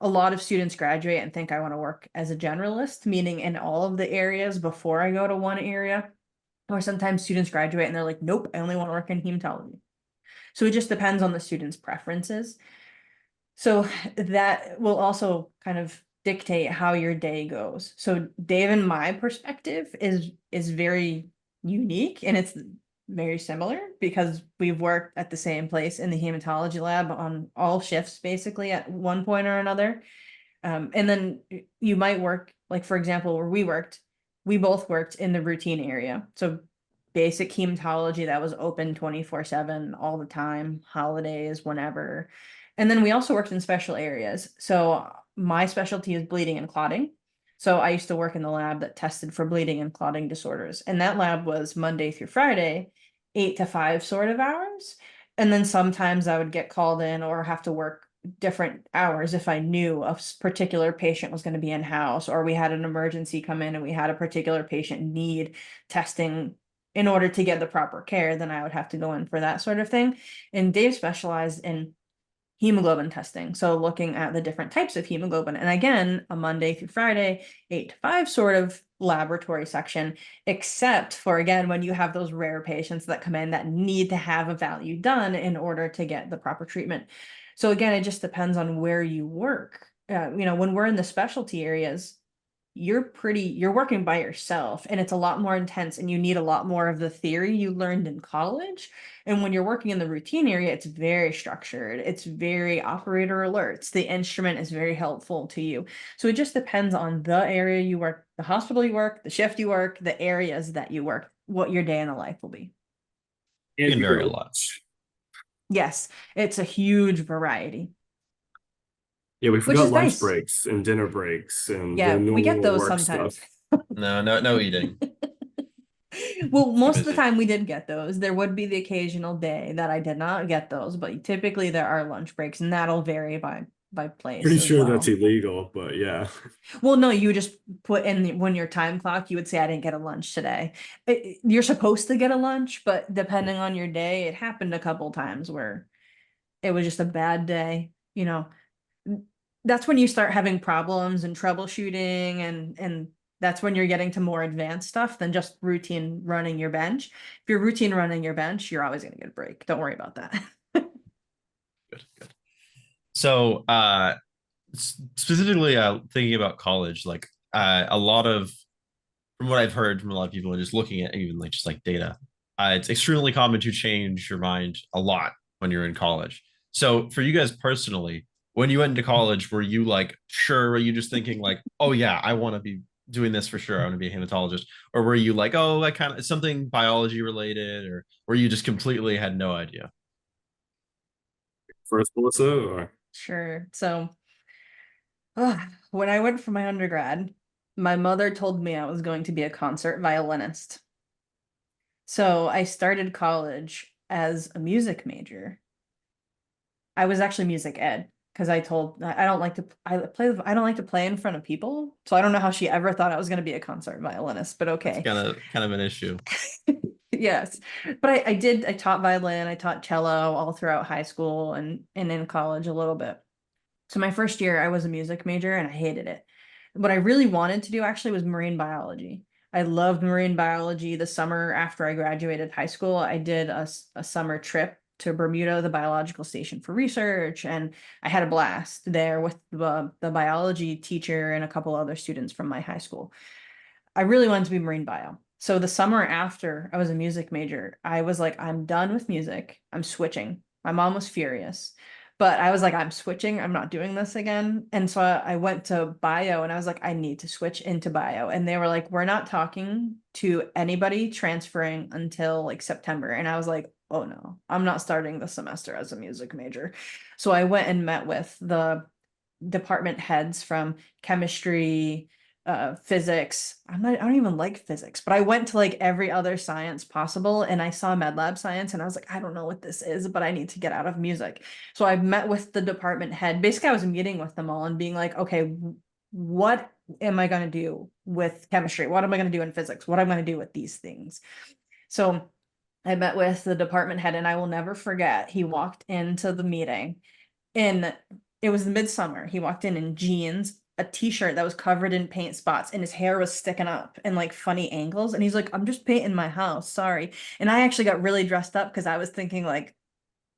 A lot of students graduate and think I want to work as a generalist, meaning in all of the areas before I go to one area. Or sometimes students graduate and they're like, nope, I only want to work in hematology. So it just depends on the student's preferences. So that will also kind of dictate how your day goes. So Dave and my perspective is very unique and it's very similar because we've worked at the same place in the hematology lab on all shifts basically at one point or another. And then you might work, like for example, where we both worked in the routine area. So basic hematology that was open 24/7 all the time, holidays, whenever. And then we also worked in special areas. So my specialty is bleeding and clotting. So I used to work in the lab that tested for bleeding and clotting disorders. And that lab was Monday through Friday, 8 to 5 sort of hours. And then sometimes I would get called in or have to work different hours if I knew a particular patient was going to be in house or we had an emergency come in and we had a particular patient need testing in order to get the proper care, then I would have to go in for that sort of thing. And Dave specialized in hemoglobin testing. So looking at the different types of hemoglobin. And again, a Monday through Friday, 8 to 5 sort of laboratory section, except for, again, when you have those rare patients that come in that need to have a value done in order to get the proper treatment. So again, it just depends on where you work. When we're in the specialty areas, you're working by yourself and it's a lot more intense and you need a lot more of the theory you learned in college. And when you're working in the routine area, it's very structured. It's very operator alerts. The instrument is very helpful to you. So it just depends on the area you work, the hospital you work, the shift you work, the areas that you work, what your day in the life will be. And Can vary a lot. Yes, it's a huge variety. Yeah, we Which forgot is lunch nice. breaks and dinner breaks and Yeah, the we get normal those work sometimes. stuff. No eating. Well, most of the busy. time we did get those. There would be the occasional day that I did not get those, but typically there are lunch breaks, and that'll vary by place Pretty as sure that's well. illegal, but yeah. Well, no, you just put in when your time clock, you would say I didn't get a lunch today. You're supposed to get a lunch, but depending on your day, it happened a couple times where it was just a bad day. That's when you start having problems and troubleshooting and that's when you're getting to more advanced stuff than just routine running your bench. If you're routine running your bench, you're always going to get a break. Don't worry about that. Good. So specifically thinking about college, like a lot of from what I've heard from a lot of people and just looking at even like just like data, it's extremely common to change your mind a lot when you're in college. So for you guys personally, when you went into college, were you like sure? Were you just thinking like, oh yeah, I want to be doing this for sure. I want to be a hematologist, or were you like, oh, I kind of something biology related, or were you just completely had no idea? First, Melissa, or Sure. So when I went for my undergrad, my mother told me I was going to be a concert violinist. So I started college as a music major. I was actually music ed because I don't like to I don't like to play in front of people. So I don't know how she ever thought I was going to be a concert violinist, but That's okay. kind of an issue. Yes. But I taught violin, I taught cello all throughout high school and in college a little bit. So my first year I was a music major and I hated it. What I really wanted to do actually was marine biology. I loved marine biology. The summer after I graduated high school, I did a summer trip to Bermuda, the biological station for research, and I had a blast there with the biology teacher and a couple other students from my high school. I really wanted to be marine bio. So the summer after I was a music major, I was like, I'm done with music. I'm switching. My mom was furious. But I was like, I'm switching. I'm not doing this again. And so I went to bio and I was like, I need to switch into bio. And they were like, we're not talking to anybody transferring until like September. And I was like, oh no, I'm not starting the semester as a music major. So I went and met with the department heads from chemistry, physics. I don't even like physics, but I went to like every other science possible, and I saw med lab science, and I was like, I don't know what this is, but I need to get out of music. So I met with the department head. Basically, I was meeting with them all and being like, okay, what am I going to do with chemistry? What am I going to do in physics? What am I going to do with these things? So I met with the department head, and I will never forget, he walked into the meeting in, it was midsummer. He walked in jeans, a t-shirt that was covered in paint spots, and his hair was sticking up in like funny angles. And he's like, I'm just painting my house, sorry. And I actually got really dressed up because I was thinking like,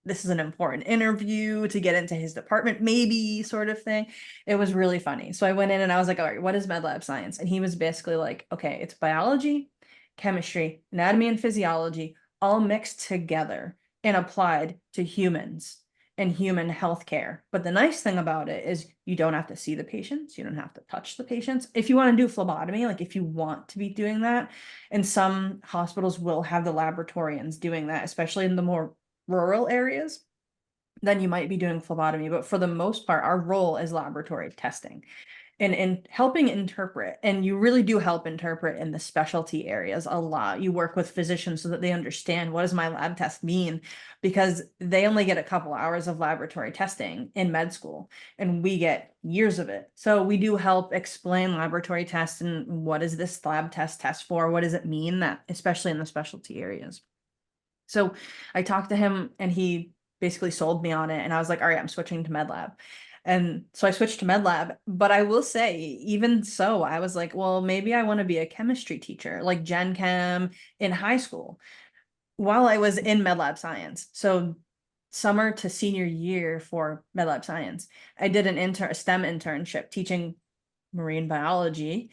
this is an important interview to get into his department, maybe, sort of thing. It was really funny. So I went in and I was like, all right, what is med lab science? And he was basically like, okay, it's biology, chemistry, anatomy, and physiology all mixed together and applied to humans and human healthcare. But the nice thing about it is you don't have to see the patients, you don't have to touch the patients. If you want to do phlebotomy, like if you want to be doing that, and some hospitals will have the laboratorians doing that, especially in the more rural areas, then you might be doing phlebotomy. But for the most part, our role is laboratory testing and helping interpret. And you really do help interpret in the specialty areas a lot. You work with physicians so that they understand, what does my lab test mean? Because they only get a couple hours of laboratory testing in med school, and we get years of it. So we do help explain laboratory tests and what is this lab test for? What does it mean, that especially in the specialty areas? So I talked to him, and he basically sold me on it. And I was like, all right, I'm switching to med lab. And so I switched to med lab. But I will say, even so, I was like, well, maybe I want to be a chemistry teacher, like Gen Chem in high school, while I was in med lab science. So summer to senior year for med lab science, I did a STEM internship teaching marine biology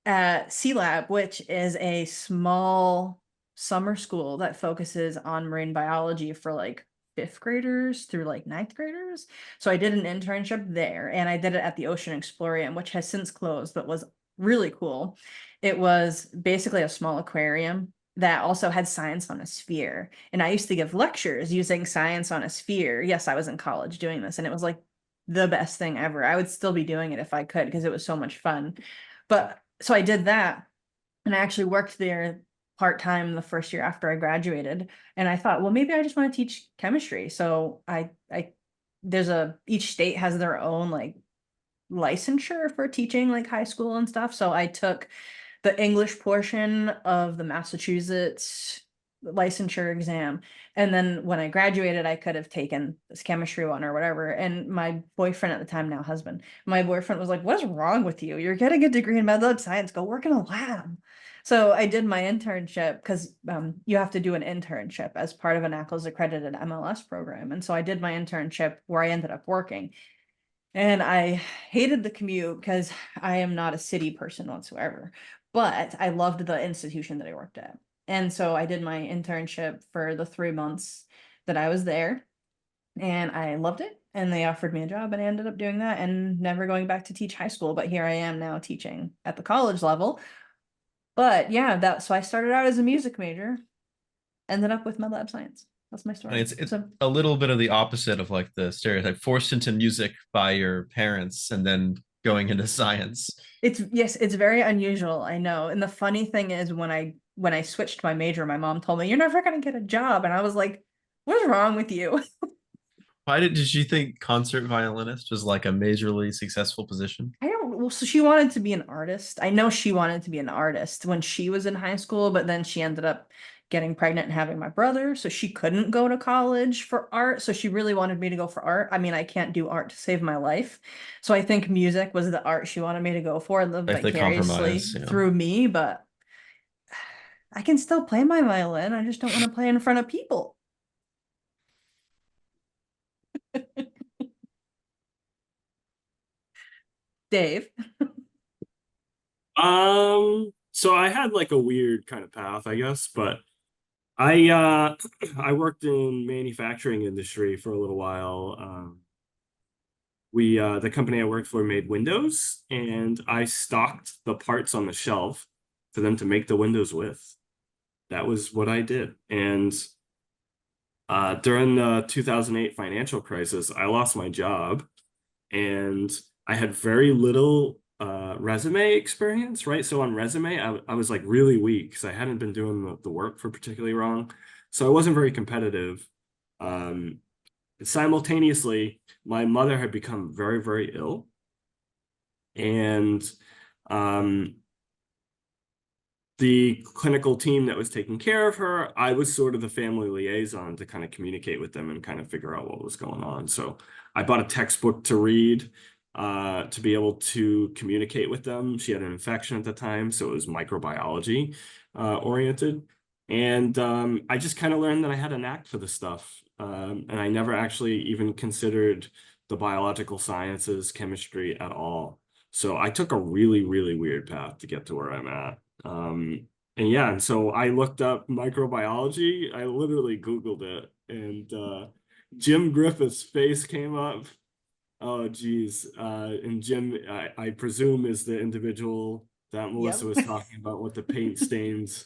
at Sea Lab, which is a small summer school that focuses on marine biology for like fifth graders through like ninth graders. So I did an internship there, and I did it at the Ocean Explorium, which has since closed, but was really cool. It was basically a small aquarium that also had science on a sphere. And I used to give lectures using science on a sphere. Yes, I was in college doing this, and it was like the best thing ever. I would still be doing it if I could, because it was so much fun. But so I did that, and I actually worked there part-time the first year after I graduated. And I thought, well, maybe I just want to teach chemistry. So each state has their own like licensure for teaching like high school and stuff. So I took the English portion of the Massachusetts licensure exam. And then when I graduated, I could have taken this chemistry one or whatever. And my boyfriend at the time, now husband, my boyfriend was like, what's wrong with you? You're getting a degree in med lab science. Go work in a lab. So I did my internship, because you have to do an internship as part of an ACLS accredited MLS program. And so I did my internship where I ended up working. And I hated the commute because I am not a city person whatsoever, but I loved the institution that I worked at. And so I did my internship for the 3 months that I was there, and I loved it. And they offered me a job, and I ended up doing that and never going back to teach high school. But here I am now teaching at the college level. But yeah, so I started out as a music major, ended up with med lab science. That's my And story. it's So a little bit of the opposite of like the stereotype, forced into music by your parents and then going into science. yes, it's very unusual, I know. And the funny thing is, when I switched my major, my mom told me, you're never gonna get a job. And I was like, what's wrong with you? Why did you think concert violinist was like a majorly successful position? I don't, well, so she wanted to be an artist. I know she wanted to be an artist when she was in high school, but then she ended up getting pregnant and having my brother, so she couldn't go to college for art. So she really wanted me to go for art. I mean, I can't do art to save my life. So I think music was the art she wanted me to go for, and live If they vicariously compromise, through me. But I can still play my violin. I just don't want to play in front of people. Dave. So I had like a weird kind of path, I guess, but I I worked in manufacturing industry for a little while. We the company I worked for made windows, and I stocked the parts on the shelf for them to make the windows with. That was what I did. And during the 2008 financial crisis, I lost my job, and I had very little resume experience, right? So on resume, I was like really weak because I hadn't been doing the work for particularly long. So I wasn't very competitive. Um, Simultaneously, my mother had become very, very ill. And um, the clinical team that was taking care of her, I was sort of the family liaison to kind of communicate with them and kind of figure out what was going on. So I bought a textbook to read to be able to communicate with them. She had an infection at the time, so it was microbiology oriented. And I just kind of learned that I had a knack for this stuff. And I never actually even considered the biological sciences, chemistry at all. So I took a really, really weird path to get to where I'm at. And yeah, and so I looked up microbiology. I literally Googled it, and Jim Griffith's face came up. Oh, geez. And Jim, I presume, is the individual that Melissa Yep. was talking about with the paint stains.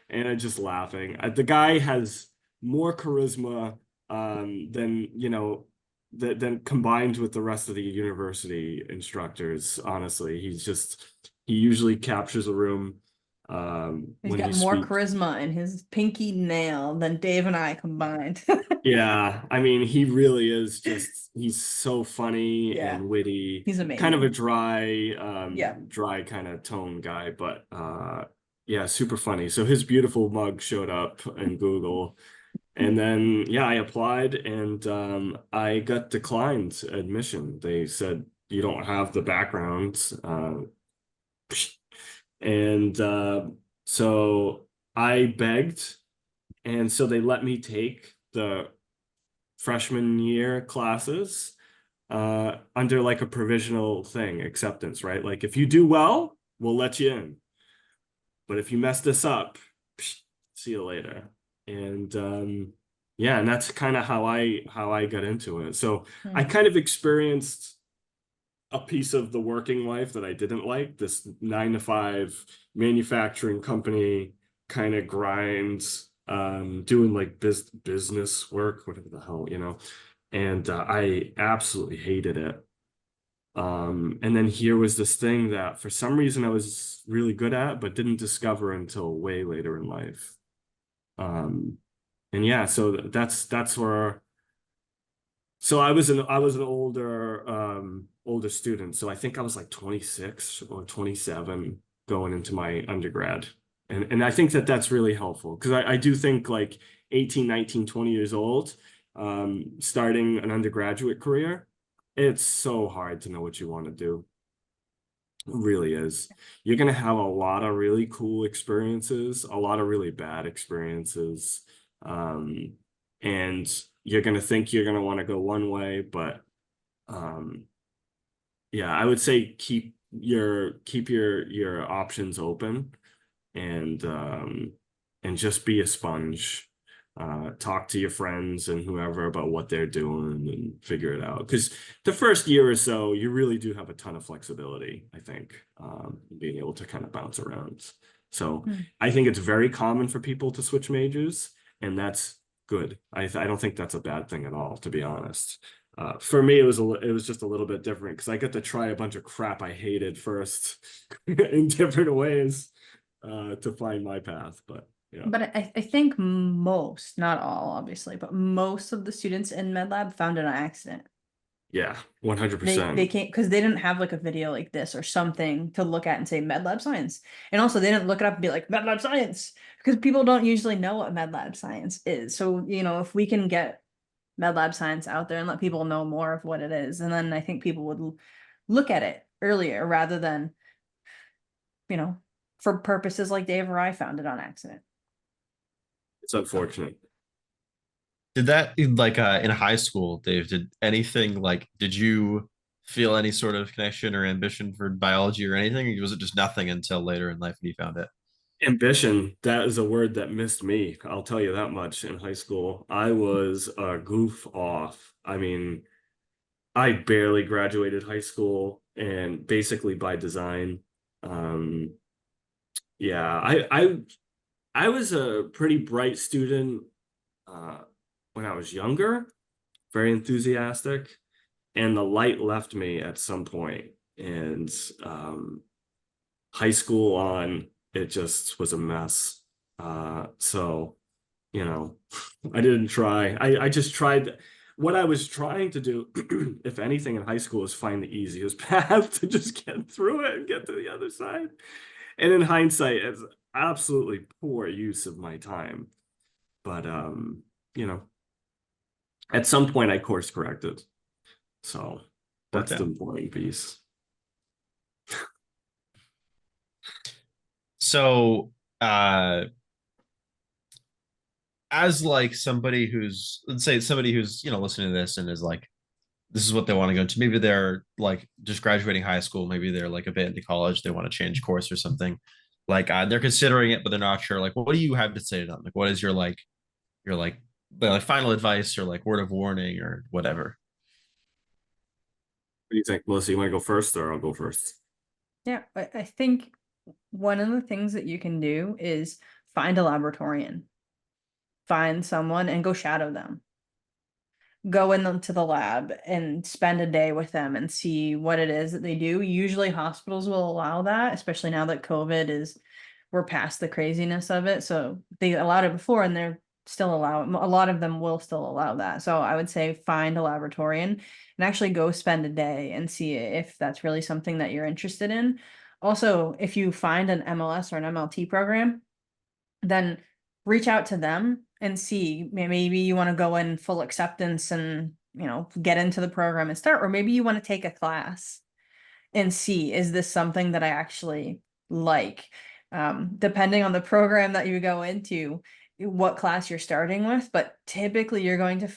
And I'm just laughing. The guy has more charisma than, you know, than combined with the rest of the university instructors. Honestly, he usually captures a room He's when he got more speaks. charisma in his pinky nail than Dave and I combined. Yeah, I mean, he really is he's so funny Yeah, and witty, he's kind of a amazing. Yeah. dry kind of tone guy, but yeah, super funny. So his beautiful mug showed up in Google. And then yeah, I applied and I got declined admission. They said you don't have the background. And so I begged, and so they let me take the freshman year classes under like a provisional thing, acceptance, right? Like if you do well, we'll let you in. But if you mess this up, see you later. And yeah, and that's kind of how I got into it. So I Hmm. kind of experienced a piece of the working life that I didn't like, this 9 to 5 manufacturing company kind of grinds, doing like business work, whatever the hell, you know. And I absolutely hated it. And then here was this thing that for some reason I was really good at, but didn't discover until way later in life. Um, and yeah, so that's where. So I was an older student. So I think I was like 26 or 27 going into my undergrad. And I think that that's really helpful because I do think like 18, 19, 20 years old, starting an undergraduate career, it's so hard to know what you want to do. It really is. You're going to have a lot of really cool experiences, a lot of really bad experiences. Um, and you're going to think you're going to want to go one way, but um, yeah, I would say keep your options open and just be a sponge. Talk to your friends and whoever about what they're doing and figure it out. Because the first year or so, you really do have a ton of flexibility, I think, being able to kind of bounce around. So Hmm. I think it's very common for people to switch majors, and that's good. I don't think that's a bad thing at all, to be honest. For me, it was just a little bit different because I got to try a bunch of crap I hated first in different ways to find my path. But yeah, But I think most, not all, obviously, but most of the students in med lab found it on accident. yeah, one hundred They percent. can't because they didn't have like a video like this or something to look at and say med lab science. And also they didn't look it up and be like med lab science because people don't usually know what med lab science is. So, you know, if we can get med lab science out there and let people know more of what it is, and then I think people would look at it earlier rather than, you know, for purposes like Dave or I found it on accident. It's unfortunate. Did that like in high school, Dave, did you feel any sort of connection or ambition for biology or anything? Or was it just nothing until later in life when you found it? Ambition, that is a word that missed me. I'll tell you that much in high school. I was a goof off. I mean, I barely graduated high school and basically by design. Um, yeah, I was a pretty bright student uh, when I was younger, very enthusiastic, and the light left me at some point. and high school on, it just was a mess. So, you know, I didn't try. I just tried. What I was trying to do, if anything, in high school is find the easiest path to just get through it and get to the other side. And in hindsight, it's absolutely poor use of my time. But you know, at some point I course corrected. So Worked that's the out. important piece. So, as like somebody who's, let's say somebody who's, listening to this and is like, this is what they want to go into. Maybe they're like just graduating high school. Maybe they're like a bit into college. They want to change course or something. Like they're considering it, but they're not sure. Like, what do you have to say to them? Like, what is your final advice or like word of warning or whatever? What do you think, Melissa? You want to go first, or I'll go first? Yeah, I think one of the things that you can do is find a laboratorian, find someone and go shadow them. Go into the lab and spend a day with them and see what it is that they do. Usually hospitals will allow that, especially now that we're past the craziness of it. So they allowed it before and they're still allow it. A lot of them will still allow that. So I would say find a laboratorian and actually go spend a day and see if that's really something that you're interested in. Also, if you find an MLS or an MLT program, then reach out to them and see, maybe you want to go in full acceptance and get into the program and start, or maybe you want to take a class and see, is this something that I actually like? Depending on the program that you go into, what class you're starting with, but typically you're going to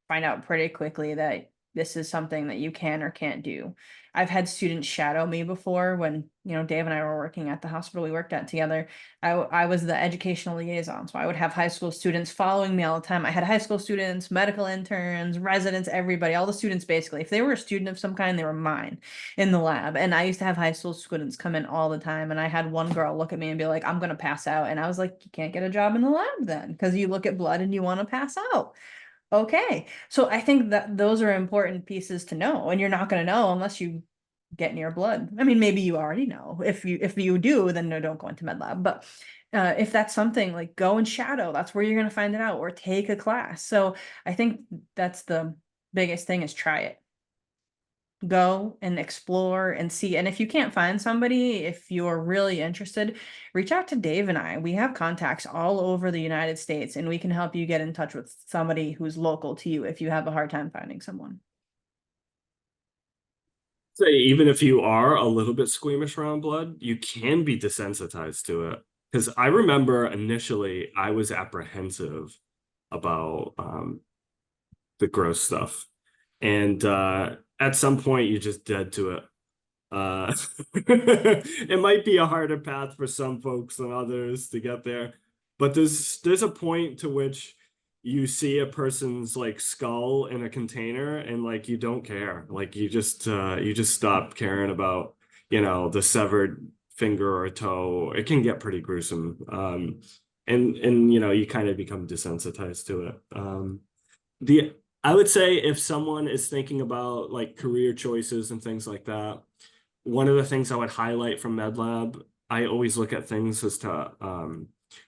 find out pretty quickly that this is something that you can or can't do. I've had students shadow me before when, Dave and I were working at the hospital we worked at together. I was the educational liaison. So I would have high school students following me all the time. I had high school students, medical interns, residents, everybody, all the students basically. If they were a student of some kind, they were mine in the lab. And I used to have high school students come in all the time. And I had one girl look at me and be like, I'm going to pass out. And I was like, you can't get a job in the lab then because you look at blood and you want to pass out. Okay. So I think that those are important pieces to know, and you're not going to know unless you get near blood. I mean, maybe you already know. If you do, then no, don't go into med lab. But if that's something, like, go and shadow, that's where you're going to find it out, or take a class. So I think that's the biggest thing, is try it. Go and explore and see. And if you can't find somebody, if you're really interested, reach out to Dave and I. We have contacts all over the United States, and we can help you get in touch with somebody who's local to you if you have a hard time finding someone. Say, even if you are a little bit squeamish around blood, you can be desensitized to it. Because I remember initially I was apprehensive about the gross stuff. And at some point you're just dead to it. It might be a harder path for some folks than others to get there, but there's a point to which you see a person's like skull in a container and like you don't care. Like you just stop caring about, the severed finger or toe. It can get pretty gruesome. And you kind of become desensitized to it. The I would say if someone is thinking about like career choices and things like that, one of the things I would highlight from MedLab, I always look at things as to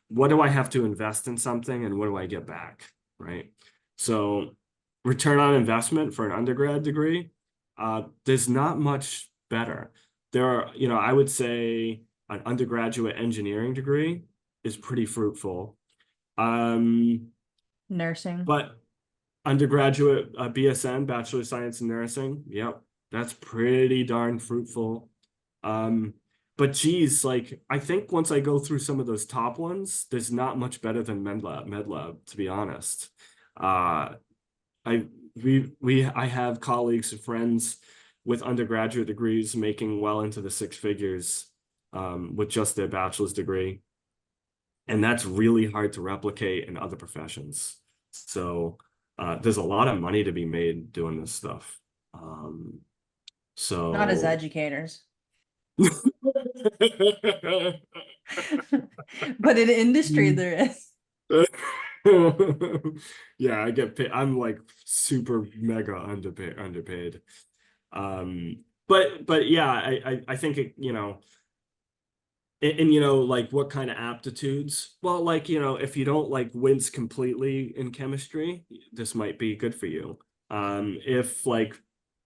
what do I have to invest in something and what do I get back, right? So return on investment for an undergrad degree, there's not much better. There are, I would say an undergraduate engineering degree is pretty fruitful. Nursing. But undergraduate BSN, Bachelor of Science in Nursing, yep, that's pretty darn fruitful. But geez, like I think once I go through some of those top ones, there's not much better than MedLab, to be honest. I have colleagues and friends with undergraduate degrees making well into the six figures with just their bachelor's degree. And that's really hard to replicate in other professions. So there's a lot of money to be made doing this stuff. So Not as educators. But in industry there is. Yeah, I get paid. I'm like super mega underpaid. but yeah, I think it, you know, and you know, like what kind of aptitudes? Well, like, you know, if you don't like wince completely in chemistry, this might be good for you. If like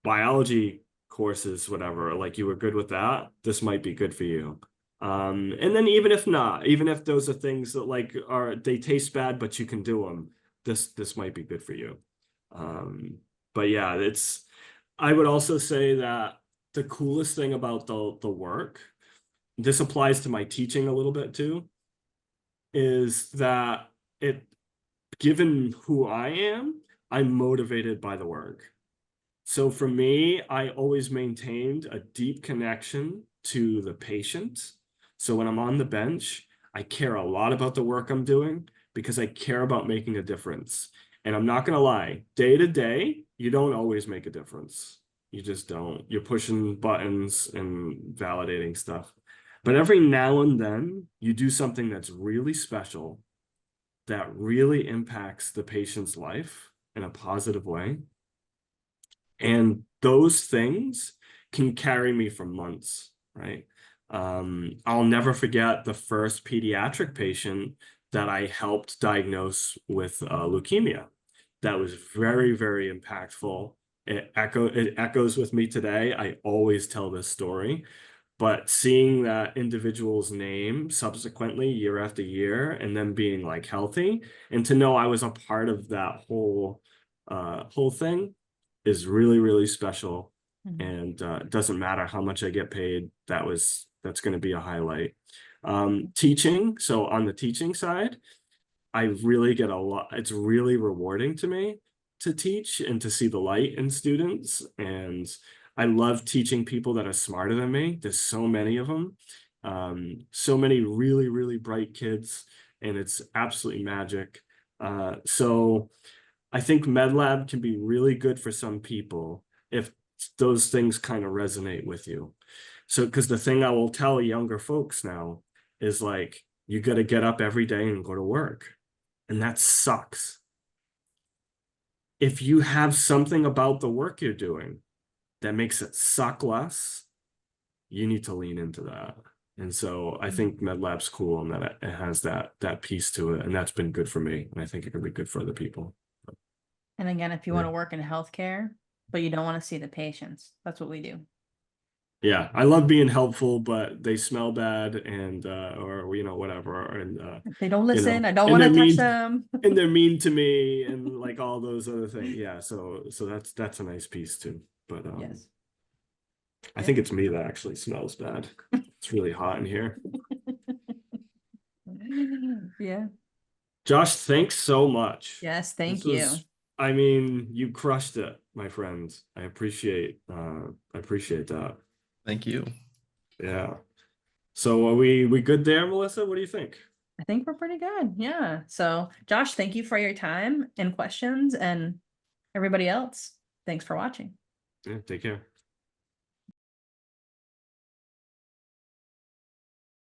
biology courses, whatever, like you were good with that, this might be good for you. And then even if not, even if those are things that like are they taste bad, but you can do them, this might be good for you. But yeah, it's I would also say that the coolest thing about the work, this applies to my teaching a little bit too, is that it, given who I am, I'm motivated by the work. So for me, I always maintained a deep connection to the patient. So when I'm on the bench, I care a lot about the work I'm doing because I care about making a difference. And I'm not going to lie, day to day, you don't always make a difference. You just don't. You're pushing buttons and validating stuff. But every now and then, you do something that's really special, that really impacts the patient's life in a positive way. And those things can carry me for months, right? I'll never forget the first pediatric patient that I helped diagnose with leukemia. That was very, very impactful. It echoes with me today. I always tell this story, but seeing that individual's name subsequently year after year and then being like healthy, and to know I was a part of that whole thing is really, really special. And it doesn't matter how much I get paid, that's going to be a highlight. Teaching, so on the teaching side, I really get a lot, it's really rewarding to me to teach and to see the light in students. And I love teaching people that are smarter than me. There's so many of them, so many really, really bright kids, and it's absolutely magic. So I think MedLab can be really good for some people if those things kind of resonate with you. So, because the thing I will tell younger folks now is like, you got to get up every day and go to work. And that sucks. If you have something about the work you're doing that makes it suck less, you need to lean into that. And so I think MedLab's cool and that it has that piece to it. And that's been good for me. And I think it can be good for other people. And again, if you Yeah. want to work in healthcare, but you don't want to see the patients, that's what we do. Yeah, I love being helpful, but they smell bad and or you know, whatever. And If they don't you listen, know, I don't and want to they're touch mean them. and they're mean to me and like all those other things. Yeah, so that's a nice piece too. But Yes. I think it's me that actually smells bad. It's really hot in here. Yeah. Josh, thanks so much. Yes, This thank was, you. I mean, you crushed it, my friends. I appreciate that. Thank you. Yeah. So are we good there, Melissa? What do you think? I think we're pretty good. Yeah. So, Josh, thank you for your time and questions, and everybody else, thanks for watching. Yeah, take care.